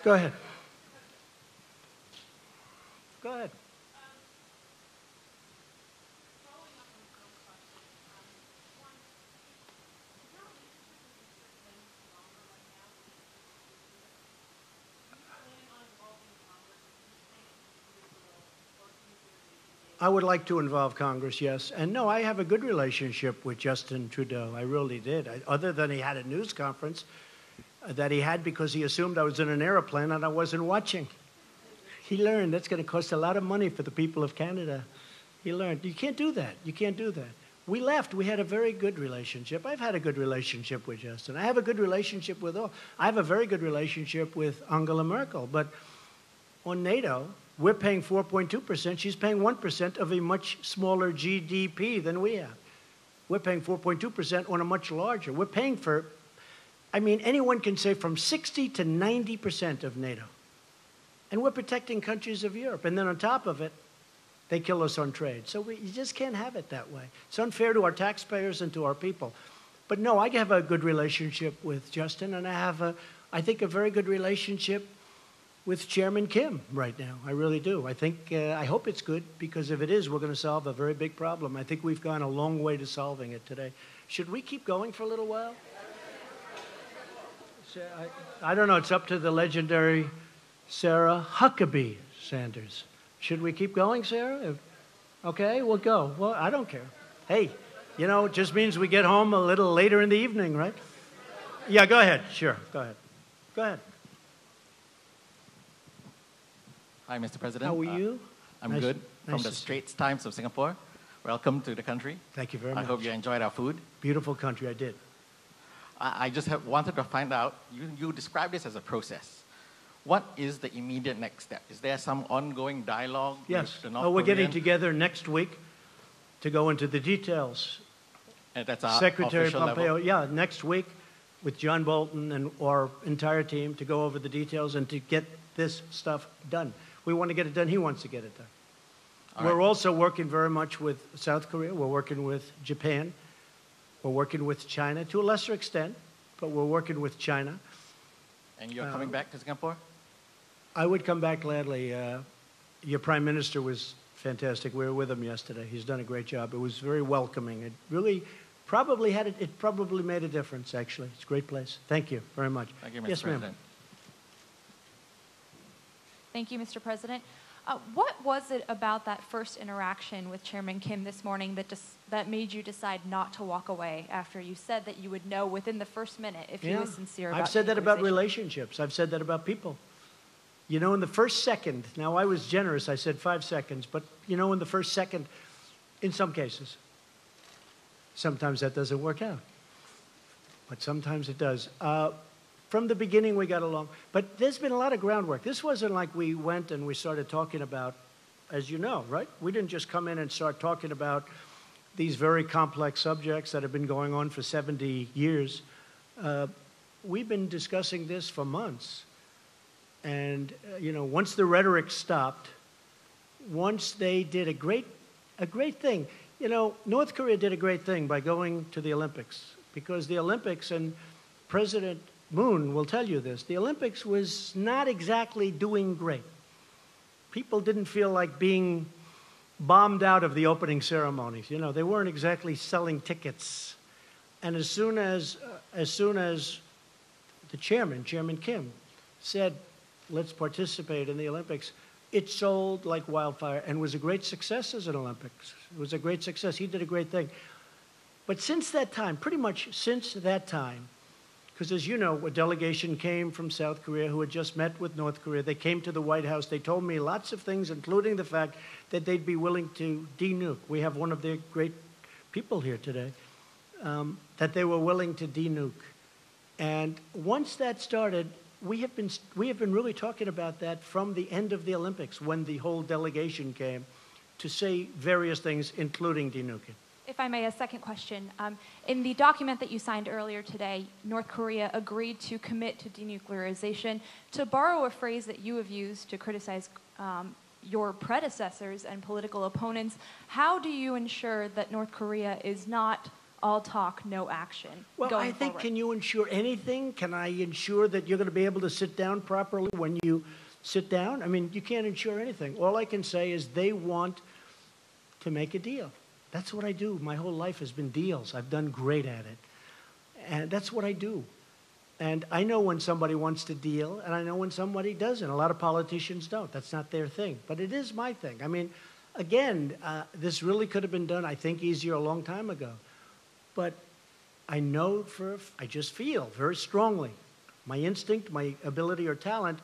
C: Go ahead. Go ahead. I would like to involve Congress, yes. And no, I have a good relationship with Justin Trudeau. I really did. Other than he had a news conference that he had because he assumed I was in an airplane and I wasn't watching. He learned that's going to cost a lot of money for the people of Canada. He learned, you can't do that. You can't do that. We left. We had a very good relationship. I've had a good relationship with Justin. I have a good relationship with all. I have a very good relationship with Angela Merkel. But on NATO, we're paying 4.2%. She's paying 1% of a much smaller GDP than we have. We're paying 4.2% on a much larger. We're paying for, I mean, anyone can say from 60 to 90% of NATO. And we're protecting countries of Europe. And then on top of it, they kill us on trade. So you just can't have it that way. It's unfair to our taxpayers and to our people. But no, I have a good relationship with Justin, and I have, I think, a very good relationship with Chairman Kim right now. I really do. I think, I hope it's good, because if it is, we're going to solve a very big problem. I think we've gone a long way to solving it today. Should we keep going for a little while? I don't know. It's up to the legendary Sarah Huckabee Sanders. Should we keep going, Sarah? Okay, we'll go. Well, I don't care. Hey, You know, it just means we get home a little later in the evening, right? Yeah, go ahead. Sure, go ahead. Go ahead.
Q: Hi, Mr. President.
C: How are you?
Q: I'm good. From the Straits Times of Singapore. Welcome to the country.
C: Thank you very much.
Q: I hope you enjoyed our food.
C: Beautiful country, I did.
Q: I just wanted to find out, you described this as a process. What is the immediate next step? Is there some ongoing dialogue
C: Yes.
Q: with the North
C: Oh, we're getting
Q: Korean?
C: together next week to go into the details.
Q: And that's our
C: Secretary
Q: official
C: Pompeo,
Q: level?
C: yeah, next week with John Bolton and our entire team to go over the details and to get this stuff done. We want to get it done. He wants to get it done. We're also working very much with South Korea. We're working with Japan. We're working with China to a lesser extent, but we're working with China.
Q: And you're coming back to Singapore?
C: I would come back gladly. Your prime minister was fantastic. We were with him yesterday. He's done a great job. It was very welcoming. It really probably it probably made a difference, actually. It's a great place. Thank you very much.
Q: Thank you, Mr.
C: Yes,
Q: President.
C: ma'am.
M: Thank you, Mr. President. What was it about that first interaction with Chairman Kim this morning that made you decide not to walk away after you said that you would know within the first minute if he was sincere about
C: I've said that about
M: denuclearization?
C: relationships. I've said that about people. You know, in the first second, now I was generous, I said 5 seconds, but you know, in the first second, in some cases, sometimes that doesn't work out. But sometimes it does. From the beginning, we got along. But there's been a lot of groundwork. This wasn't like we went and we started talking about, as you know, right? We didn't just come in and start talking about these very complex subjects that have been going on for 70 years. We've been discussing this for months. And, you know, once the rhetoric stopped, once they did a great thing. You know, North Korea did a great thing by going to the Olympics, because the Olympics, and President Moon will tell you this, the Olympics was not exactly doing great. People didn't feel like being bombed out of the opening ceremonies. You know, they weren't exactly selling tickets. And as soon as the Chairman Kim, said, let's participate in the Olympics, it sold like wildfire and was a great success as an Olympics. It was a great success. He did a great thing. But since that time, pretty much since that time, because as you know, a delegation came from South Korea who had just met with North Korea. They came to the White House. They told me lots of things, including the fact that they'd be willing to denuke. We have one of their great people here today, that they were willing to denuke. And once that started, we have been really talking about that from the end of the Olympics, when the whole delegation came to say various things, including denuking.
M: If I may, a second question. In the document that you signed earlier today, North Korea agreed to commit to denuclearization. To borrow a phrase that you have used to criticize your predecessors and political opponents, how do you ensure that North Korea is not all talk, no action
C: Well,
M: going
C: I think,
M: forward?
C: can you ensure anything? Can I ensure that you're going to be able to sit down properly when you sit down? I mean, you can't ensure anything. All I can say is they want to make a deal. That's what I do. My whole life has been deals. I've done great at it. And that's what I do. And I know when somebody wants to deal, and I know when somebody doesn't. A lot of politicians don't. That's not their thing. But it is my thing. I mean, again, this really could have been done, I think, easier a long time ago. But I know I just feel very strongly, my instinct, my ability or talent,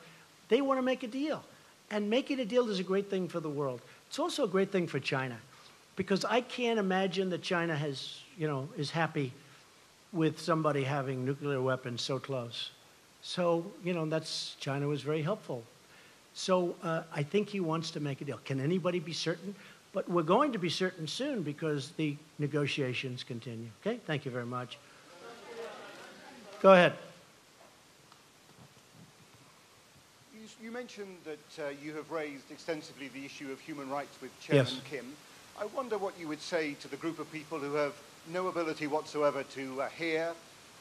C: they want to make a deal. And making a deal is a great thing for the world. It's also a great thing for China, because I can't imagine that China is happy with somebody having nuclear weapons so close. So, China was very helpful. So I think he wants to make a deal. Can anybody be certain? But we're going to be certain soon, because the negotiations continue. Okay? Thank you very much. Go ahead.
R: You mentioned that you have raised extensively the issue of human rights with Chairman Kim. I wonder what you would say to the group of people who have no ability whatsoever to hear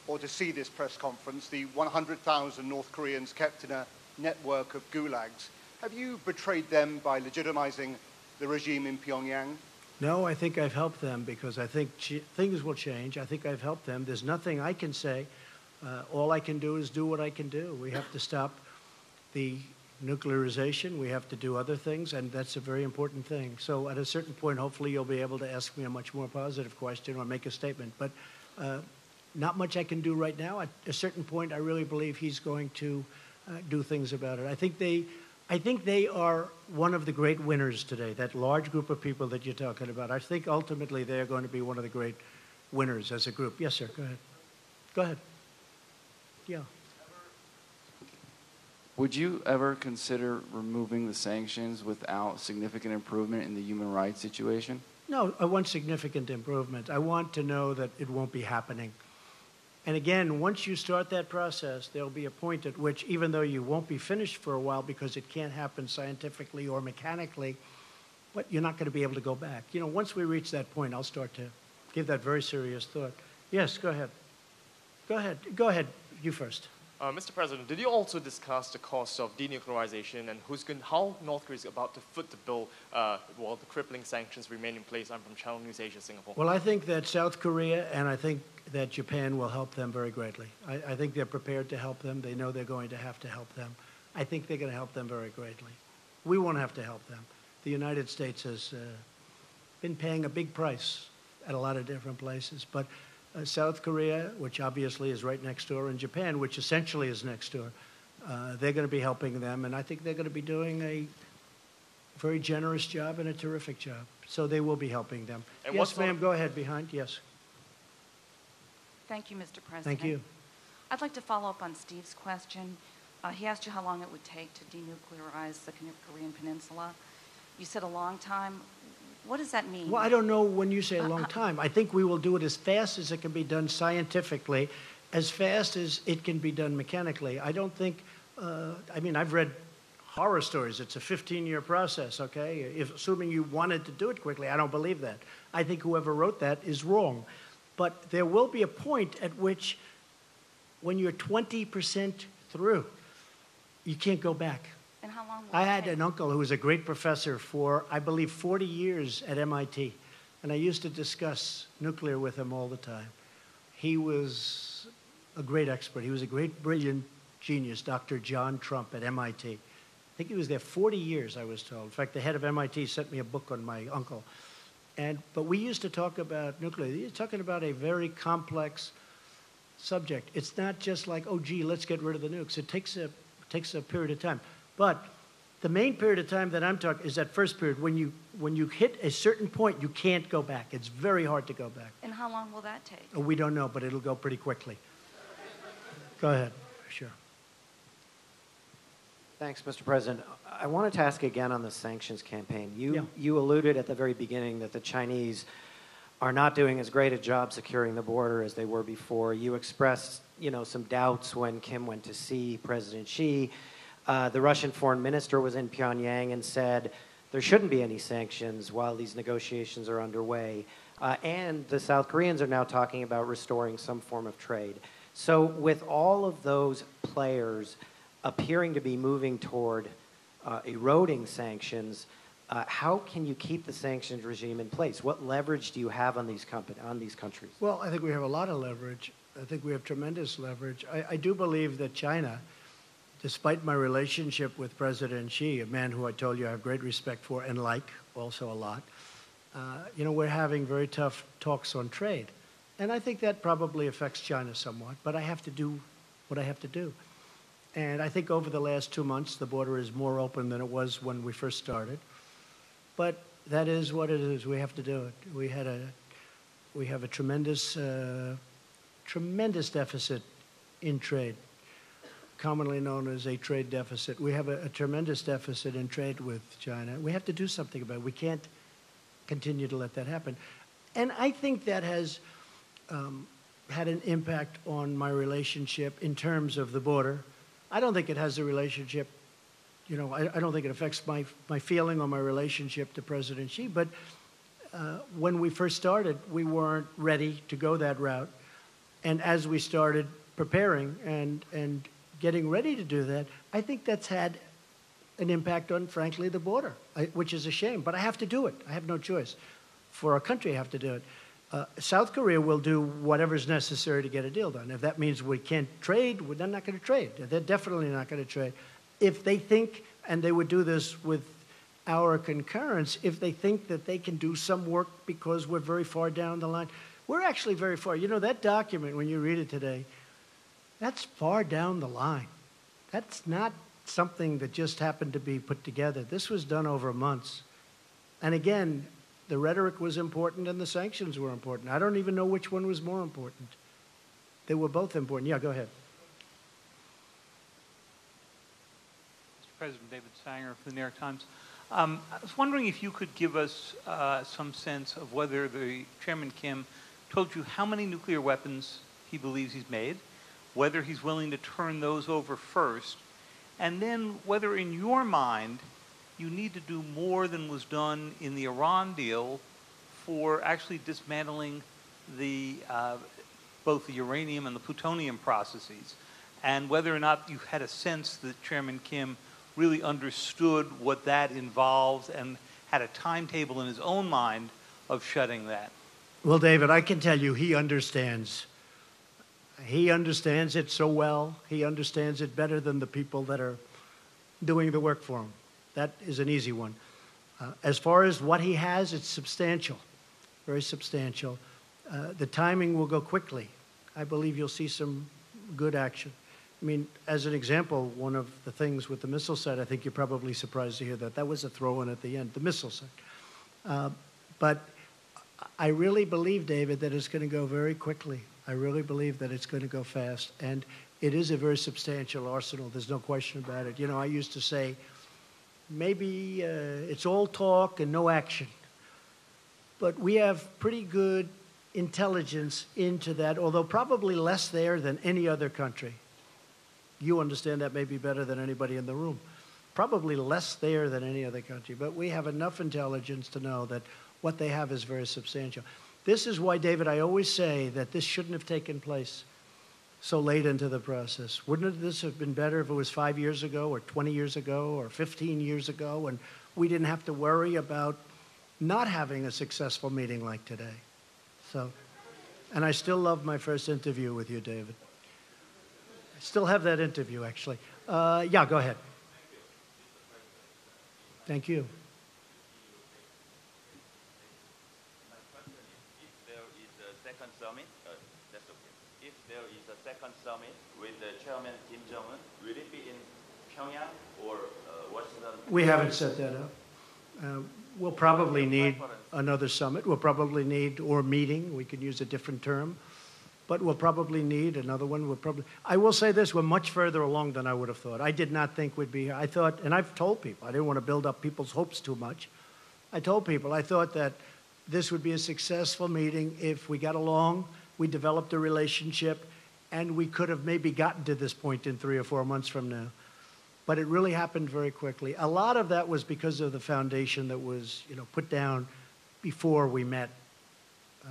R: or to see this press conference, the 100,000 North Koreans kept in a network of gulags. Have you betrayed them by legitimizing the regime in Pyongyang?
C: No, I think I've helped them, because I think things will change. I think I've helped them. There's nothing I can say. All I can do is do what I can do. We have to stop the nuclearization. We have to do other things, and that's a very important thing. So at a certain point, hopefully you'll be able to ask me a much more positive question or make a statement. But not much I can do right now. At a certain point, I really believe he's going to do things about it. I think they are one of the great winners today, that large group of people that you're talking about. I think ultimately they're going to be one of the great winners as a group. Yes, sir, go ahead. Go ahead. Yeah.
S: Would you ever consider removing the sanctions without significant improvement in the human rights situation?
C: No, I want significant improvement. I want to know that it won't be happening. And again, once you start that process, there'll be a point at which, even though you won't be finished for a while because it can't happen scientifically or mechanically, but you're not going to be able to go back. You know, once we reach that point, I'll start to give that very serious thought. Yes, go ahead. Go ahead. Go ahead. You first.
T: Mr. President, did you also discuss the cost of denuclearization and how North Korea is about to foot the bill while the crippling sanctions remain in place? I'm from Channel News Asia, Singapore.
C: Well, I think that South Korea and I think that Japan will help them very greatly. I think they're prepared to help them. They know they're going to have to help them. I think they're going to help them very greatly. We won't have to help them. The United States has been paying a big price at a lot of different places, but South Korea, which obviously is right next door, and Japan, which essentially is next door, they're going to be helping them, and I think they're going to be doing a very generous job and a terrific job. So they will be helping them. And yes, ma'am, go ahead behind. Yes.
U: Thank you, Mr. President.
C: Thank you.
U: I'd like to follow up on Steve's question. He asked you how long it would take to denuclearize the Korean Peninsula. You said a long time. What does that mean?
C: Well, I don't know when you say a long time. I think we will do it as fast as it can be done scientifically, as fast as it can be done mechanically. I don't think, I mean, I've read horror stories. It's a 15-year process, okay? Assuming you wanted to do it quickly, I don't believe that. I think whoever wrote that is wrong. But there will be a point at which, when you're 20% through, you can't go back.
U: And how long will
C: I had an uncle who was a great professor for, I believe, 40 years at MIT. And I used to discuss nuclear with him all the time. He was a great expert. He was a great, brilliant genius, Dr. John Trump at MIT. I think he was there 40 years, I was told. In fact, the head of MIT sent me a book on my uncle. But we used to talk about nuclear. You're talking about a very complex subject. It's not just like, oh, gee, let's get rid of the nukes. It takes a period of time. But the main period of time that I'm talking is that first period. When you hit a certain point, you can't go back. It's very hard to go back.
U: And how long will that take?
C: We don't know, but it'll go pretty quickly. Go ahead. Sure.
V: Thanks, Mr. President. I wanted to ask again on the sanctions campaign. You alluded at the very beginning that the Chinese are not doing as great a job securing the border as they were before. You expressed, some doubts when Kim went to see President Xi. The Russian foreign minister was in Pyongyang and said there shouldn't be any sanctions while these negotiations are underway. And the South Koreans are now talking about restoring some form of trade. So with all of those players appearing to be moving toward eroding sanctions, how can you keep the sanctions regime in place? What leverage do you have on these countries?
C: Well, I think we have a lot of leverage. I think we have tremendous leverage. I do believe that China, despite my relationship with President Xi, a man who I told you I have great respect for and like also a lot, we're having very tough talks on trade. And I think that probably affects China somewhat, but I have to do what I have to do. And I think over the last 2 months, the border is more open than it was when we first started. But that is what it is. We have to do it. We have a tremendous deficit in trade, commonly known as a trade deficit. We have a tremendous deficit in trade with China. We have to do something about it. We can't continue to let that happen. And I think that has had an impact on my relationship in terms of the border. I don't think it has a relationship, I don't think it affects my feeling or my relationship to President Xi, but when we first started, we weren't ready to go that route. And as we started preparing and getting ready to do that, I think that's had an impact on, frankly, the border, which is a shame. But I have to do it. I have no choice. For our country, I have to do it. South Korea will do whatever's necessary to get a deal done. If that means we can't trade, they're not going to trade. They're definitely not going to trade. if they think, and they would do this with our concurrence, if they think that they can do some work because we're very far down the line. We're actually very far. You know, that document, when you read it today, that's far down the line. That's not something that just happened to be put together. This was done over months. And again, the rhetoric was important and the sanctions were important. I don't even know which one was more important. They were both important. Yeah, go ahead.
A: Mr. President, David Sanger for the New York Times. I was wondering if you could give us some sense of whether the Chairman Kim told you how many nuclear weapons he believes he's made, whether he's willing to turn those over first, and then whether in your mind you need to do more than was done in the Iran deal for actually dismantling the both the uranium and the plutonium processes, and whether or not you had a sense that Chairman Kim really understood what that involved and had a timetable in his own mind of shutting that.
C: Well, David, I can tell you he understands. He understands it so well. He understands it better than the people that are doing the work for him. That is an easy one. As far as what he has, it's substantial, very substantial. The timing will go quickly. I believe you'll see some good action. I mean, as an example, one of the things with the missile site, I think you're probably surprised to hear that. That was a throw-in at the end, the missile site. But I really believe, David, that it's going to go very quickly. I really believe that it's going to go fast. And it is a very substantial arsenal. There's no question about it. You know, I used to say, maybe it's all talk and no action. But we have pretty good intelligence into that, although probably less there than any other country. You understand that maybe better than anybody in the room. Probably less there than any other country. But we have enough intelligence to know that what they have is very substantial. This is why, David, I always say that this shouldn't have taken place so late into the process. Wouldn't this have been better if it was 5 years ago or 20 years ago or 15 years ago and we didn't have to worry about not having a successful meeting like today? So, and I still love my first interview with you, David. I still have that interview, actually. Yeah, go ahead. Thank you.
B: Summit, that's okay. If there is a second summit with the Chairman Kim Jong-un, will it be in Pyongyang or what's the...
C: We haven't set that up. We'll probably need another summit. We'll probably need, or meeting, we could use a different term, but we'll probably need another one. We'll probably, I will say this, we're much further along than I would have thought. I did not think we'd be here. I thought, and I've told people, I didn't want to build up people's hopes too much. I told people, I thought that this would be a successful meeting if we got along, we developed a relationship, and we could have maybe gotten to this point in 3 or 4 months from now. But it really happened very quickly. A lot of that was because of the foundation that was, you know, put down before we met.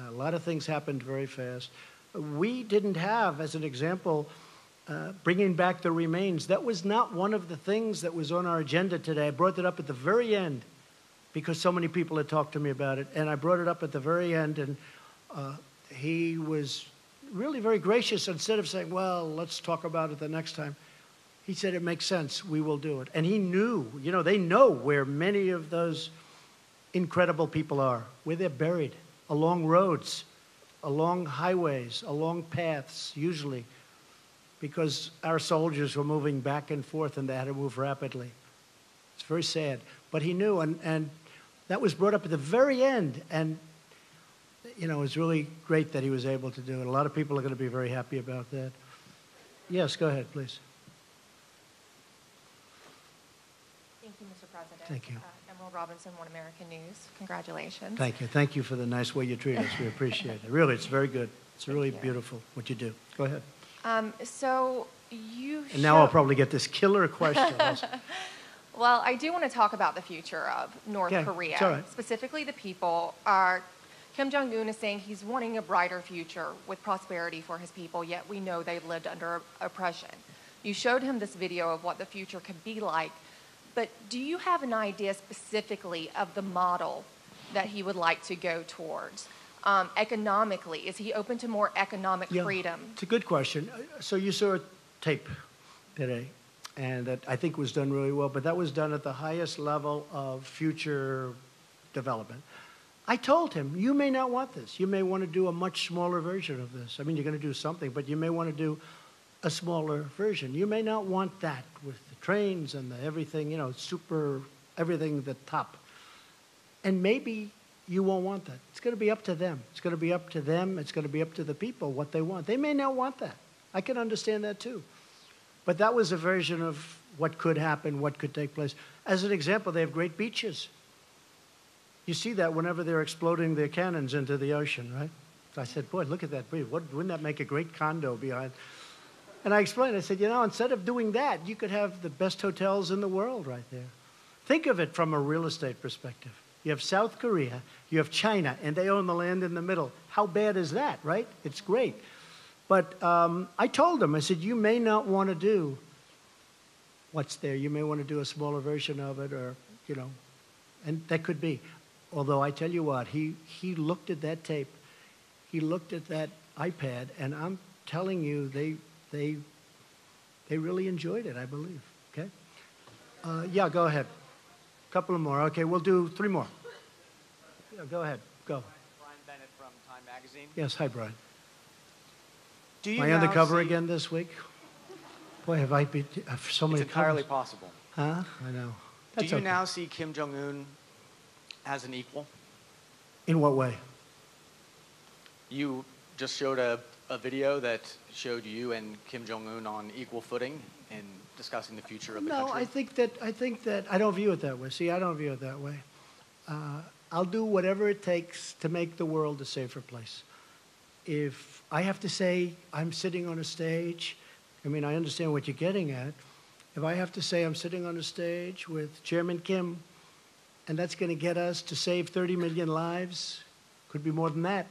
C: A lot of things happened very fast. We didn't have, as an example, bringing back the remains. That was not one of the things that was on our agenda today. I brought it up at the very end, because so many people had talked to me about it. And I brought it up at the very end, and he was really very gracious. Instead of saying, well, let's talk about it the next time, he said, it makes sense, we will do it. And he knew, you know, they know where many of those incredible people are, where they're buried, along roads, along highways, along paths, usually, because our soldiers were moving back and forth and they had to move rapidly. It's very sad. But he knew, and that was brought up at the very end. And, you know, it was really great that he was able to do it. A lot of people are going to be very happy about that. Yes, go ahead, please.
W: Thank you, Mr. President.
C: Thank you.
W: Emerald Robinson, One American News. Congratulations.
C: Thank you. Thank you for the nice way you treat us. We appreciate it. Really, it's very good. It's really beautiful what you do. Go ahead.
W: So you
C: And now I'll probably get this killer question.
W: Well, I do want to talk about the future of North Korea,
C: it's all right.
W: specifically the people. Kim Jong-un is saying he's wanting a brighter future with prosperity for his people, yet we know they've lived under oppression. You showed him this video of what the future could be like, but do you have an idea specifically of the model that he would like to go towards? Economically, is he open to more economic freedom?
C: It's a good question. So you saw a tape today, and that I think was done really well, but that was done at the highest level of future development. I told him, you may not want this. You may want to do a much smaller version of this. I mean, you're going to do something, but you may want to do a smaller version. You may not want that with the trains and the everything, you know, super, everything the top. And maybe you won't want that. It's going to be up to them. It's going to be up to them. It's going to be up to the people what they want. They may not want that. I can understand that too. But that was a version of what could happen, what could take place. As an example, they have great beaches. You see that whenever they're exploding their cannons into the ocean, right? So I said, boy, look at that beach. Wouldn't that make a great condo behind? And I explained, I said, you know, instead of doing that, you could have the best hotels in the world right there. Think of it from a real estate perspective. You have South Korea, you have China, and they own the land in the middle. How bad is that, right? It's great. But I told them, I said, you may not want to do what's there. You may want to do a smaller version of it, or, you know, and that could be. Although I tell you what, he looked at that tape, he looked at that iPad, and I'm telling you, they really enjoyed it, I believe. Okay? Yeah, go ahead. A couple of more. Okay, we'll do 3 more. Yeah, go ahead. Go.
D: Brian Bennett from Time Magazine.
C: Yes, hi, Brian.
D: Do you
C: Am I
D: now
C: undercover
D: see-
C: again this week? Boy, have I been so many
D: It's entirely
C: covers.
D: possible.
C: Huh? I know.
D: Do
C: That's
D: you
C: okay.
D: now see Kim Jong-un as an equal?
C: In what way?
D: You just showed a video that showed you and Kim Jong-un on equal footing in discussing the future of the
C: No,
D: country.
C: I think that I don't view it that way. See, I don't view it that way. I'll do whatever it takes to make the world a safer place. If I have to say I'm sitting on a stage, I mean, I understand what you're getting at. If I have to say I'm sitting on a stage with Chairman Kim, and that's going to get us to save 30 million lives, could be more than that.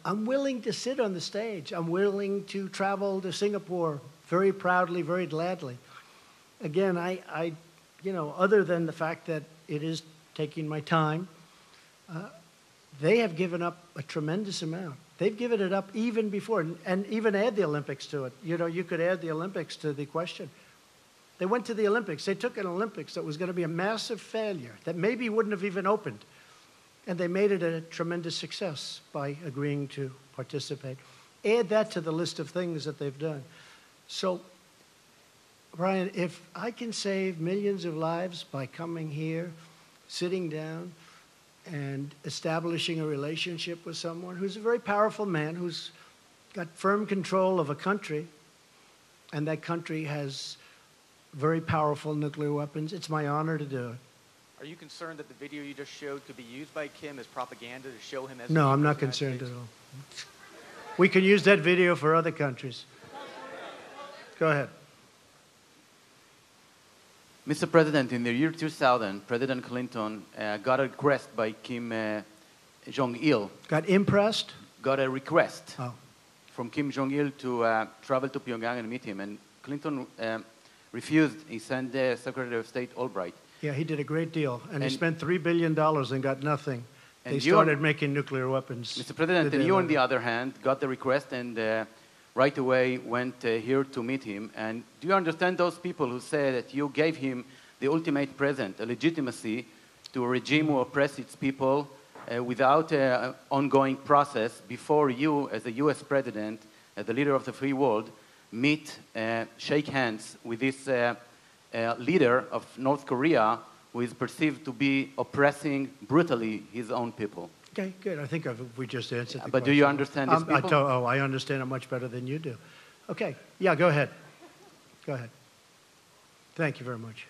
C: I'm willing to sit on the stage. I'm willing to travel to Singapore very proudly, very gladly. Again, I you know, other than the fact that it is taking my time, they have given up a tremendous amount. They've given it up even before, and even add the Olympics to it. You know, you could add the Olympics to the question. They went to the Olympics. They took an Olympics that was going to be a massive failure, that maybe wouldn't have even opened. And they made it a tremendous success by agreeing to participate. Add that to the list of things that they've done. So, Brian, if I can save millions of lives by coming here, sitting down, and establishing a relationship with someone who's a very powerful man, who's got firm control of a country, and that country has very powerful nuclear weapons, it's my honor to do it.
D: Are you concerned that the video you just showed could be used by Kim as propaganda to show him as
C: No,
D: an
C: I'm
D: equal
C: not
D: to the United
C: concerned at
D: States?
C: all. We can use that video for other countries. Go ahead.
E: Mr. President, in the year 2000, President Clinton got a request by Kim Jong-il.
C: Got impressed?
E: Got a request
C: Oh.
E: from Kim Jong-il to travel to Pyongyang and meet him. And Clinton refused. He sent the Secretary of State Albright.
C: Yeah, he did a great deal. And he
E: And-
C: spent $3 billion and got nothing.
E: And
C: They
E: you-
C: started making nuclear weapons.
E: Mr. President,
C: the
E: and
C: day
E: you, on
C: later.
E: the other hand, got the request and right away went here to meet him. And do you understand those people who say that you gave him the ultimate present, a legitimacy to a regime who oppress its people without an ongoing process before you, as a U.S. president, as the leader of the free world, meet, shake hands with this leader of North Korea who is perceived to be oppressing brutally his own people?
C: Okay, good. I think we just answered the
E: But do you
C: question.
E: understand these people?
C: I understand it much better than you do. Okay, yeah, go ahead. Go ahead. Thank you very much.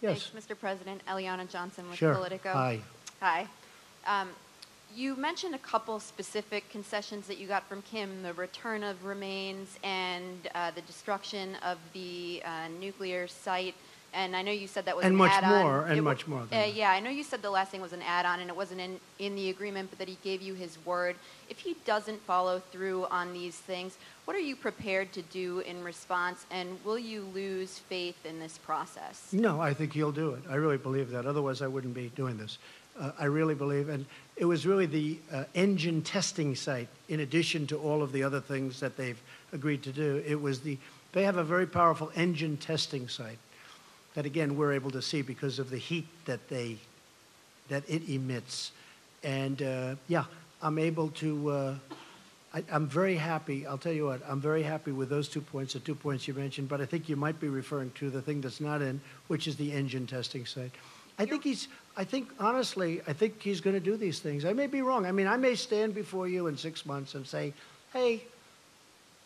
C: Yes.
F: Thanks, Mr. President. Eliana Johnson with
C: Sure.
F: Politico.
C: Hi.
F: Hi. You mentioned a couple specific concessions that you got from Kim, the return of remains and the destruction of the nuclear site. And I know you said that was
C: And
F: an
C: much
F: add-on.
C: more, and much more than that.
F: Yeah, I know you said the last thing was an add-on and it wasn't in the agreement, but that he gave you his word. If he doesn't follow through on these things, what are you prepared to do in response, and will you lose faith in this process?
C: No, I think he'll do it. I really believe that. Otherwise, I wouldn't be doing this. I really believe, and it was really the engine testing site, in addition to all of the other things that they've agreed to do. It was the They have a very powerful engine testing site that, again, we're able to see because of the heat that it emits. And yeah, I'm able to, I'm very happy. I'll tell you what, I'm very happy with those 2 points, the 2 points you mentioned, but I think you might be referring to the thing that's not in, which is the engine testing site. Honestly, I think he's going to do these things. I may be wrong. I mean, I may stand before you in 6 months and say, hey,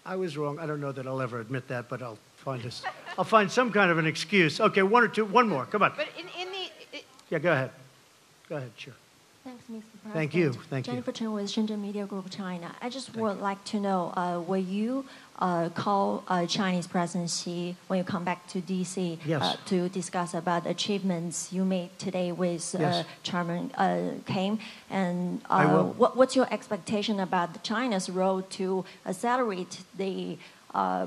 C: I was wrong. I don't know that I'll ever admit that, but I'll find some kind of an excuse. Okay, one more. Come on.
F: But
C: Yeah, go ahead. Go ahead, sure.
G: Thanks, Mr. President.
C: Thank you. Thank you.
G: Jennifer Chen with Shenzhen Media Group China. I just would like to know, will you call Chinese presidency when you come back to D.C.
C: Yes.
G: To discuss about the achievements you made today with
C: Yes.
G: Chairman Kim? And
C: I will.
G: what's your expectation about China's role to accelerate the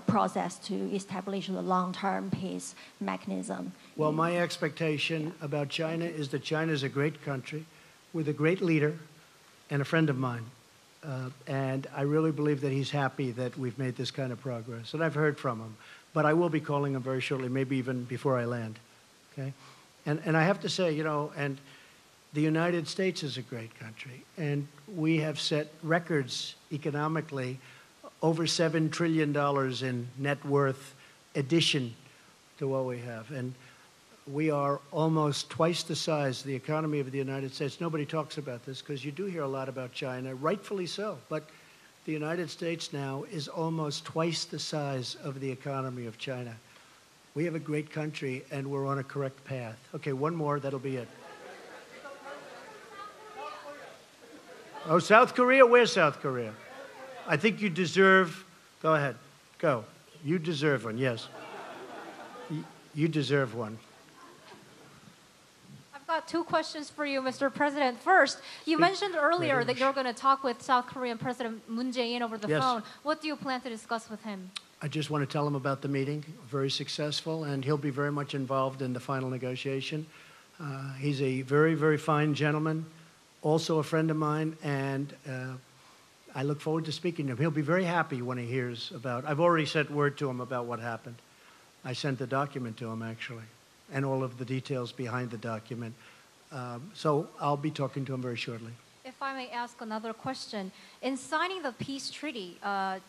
G: process to establish the long-term peace mechanism?
C: Well, my expectation about China is that China is a great country with a great leader and a friend of mine. And I really believe that he's happy that we've made this kind of progress. And I've heard from him. But I will be calling him very shortly, maybe even before I land. Okay? And I have to say, you know, and the United States is a great country. And we have set records economically, over $7 trillion in net worth addition to what we have. And we are almost twice the size of the economy of the United States. Nobody talks about this because you do hear a lot about China, rightfully so. But the United States now is almost twice the size of the economy of China. We have a great country, and we're on a correct path. Okay, one more, that'll be it. Oh, South Korea? Where's South Korea? I think you deserve, go ahead, go. You deserve one, yes. You deserve one.
H: I've got 2 questions for you, Mr. President. First, you mentioned earlier that you're going to talk with South Korean President Moon Jae-in over the
C: Yes.
H: phone. What do you plan to discuss with him?
C: I just want to tell him about the meeting, very successful, and he'll be very much involved in the final negotiation. He's a very, very fine gentleman, also a friend of mine, and I look forward to speaking to him. He'll be very happy when he hears about, I've already sent word to him about what happened. I sent the document to him, actually, and all of the details behind the document. So I'll be talking to him very shortly.
H: If I may ask another question, in signing the peace treaty,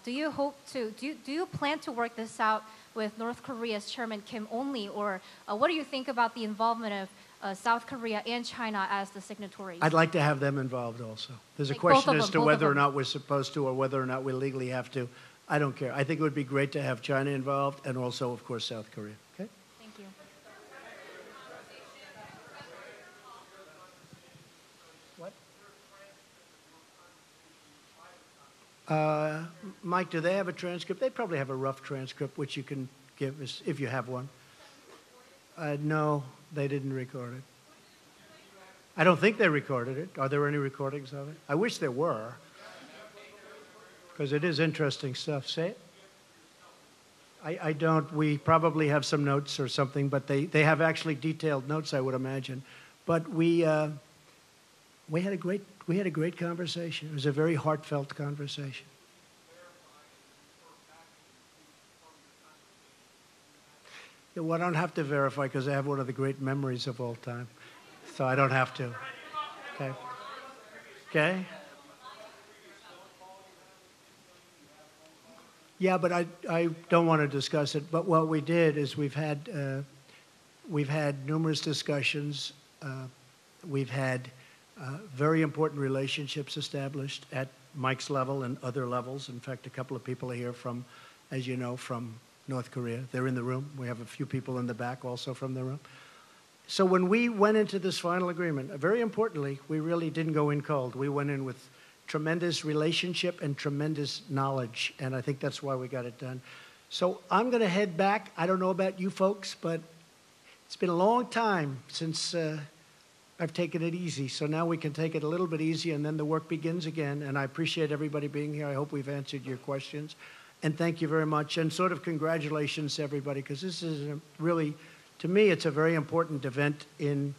H: do you plan to work this out with North Korea's Chairman Kim only, or what do you think about the involvement of South Korea and China as the signatories?
C: I'd like to have them involved also. There's a question as to whether or not we're supposed to or whether or not we legally have to. I don't care. I think it would be great to have China involved and also, of course, South Korea. Okay?
H: Thank you.
C: Mike, do they have a transcript? They probably have a rough transcript, which you can give us if you have one. No, they didn't record it. I don't think they recorded it. Are there any recordings of it? I wish there were, because it is interesting stuff. Say it. I don't. We probably have some notes or something, but they have actually detailed notes, I would imagine. But we had a great conversation. It was a very heartfelt conversation. Yeah, well, I don't have to verify because I have one of the great memories of all time, so I don't have to. Okay. Okay. Yeah, but I don't want to discuss it. But what we did is we've had numerous discussions. We've had very important relationships established at Mike's level and other levels. In fact, a couple of people are here from, as you know, from North Korea. They're in the room. We have a few people in the back also from the room. So when we went into this final agreement, very importantly, we really didn't go in cold. We went in with tremendous relationship and tremendous knowledge, and I think that's why we got it done. So I'm going to head back. I don't know about you folks, but it's been a long time since I've taken it easy. So now we can take it a little bit easy, and then the work begins again. And I appreciate everybody being here. I hope we've answered your questions. And thank you very much. And sort of congratulations to everybody, because this is really, to me, it's a very important event in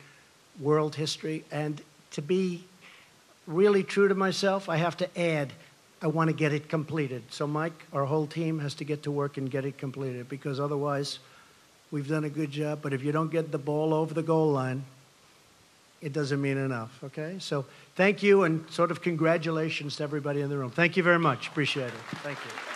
C: world history. And to be really true to myself, I have to add, I want to get it completed. So Mike, our whole team has to get to work and get it completed, because otherwise we've done a good job, but if you don't get the ball over the goal line, it doesn't mean enough, okay? So thank you, and sort of congratulations to everybody in the room. Thank you very much. Appreciate it. Thank you.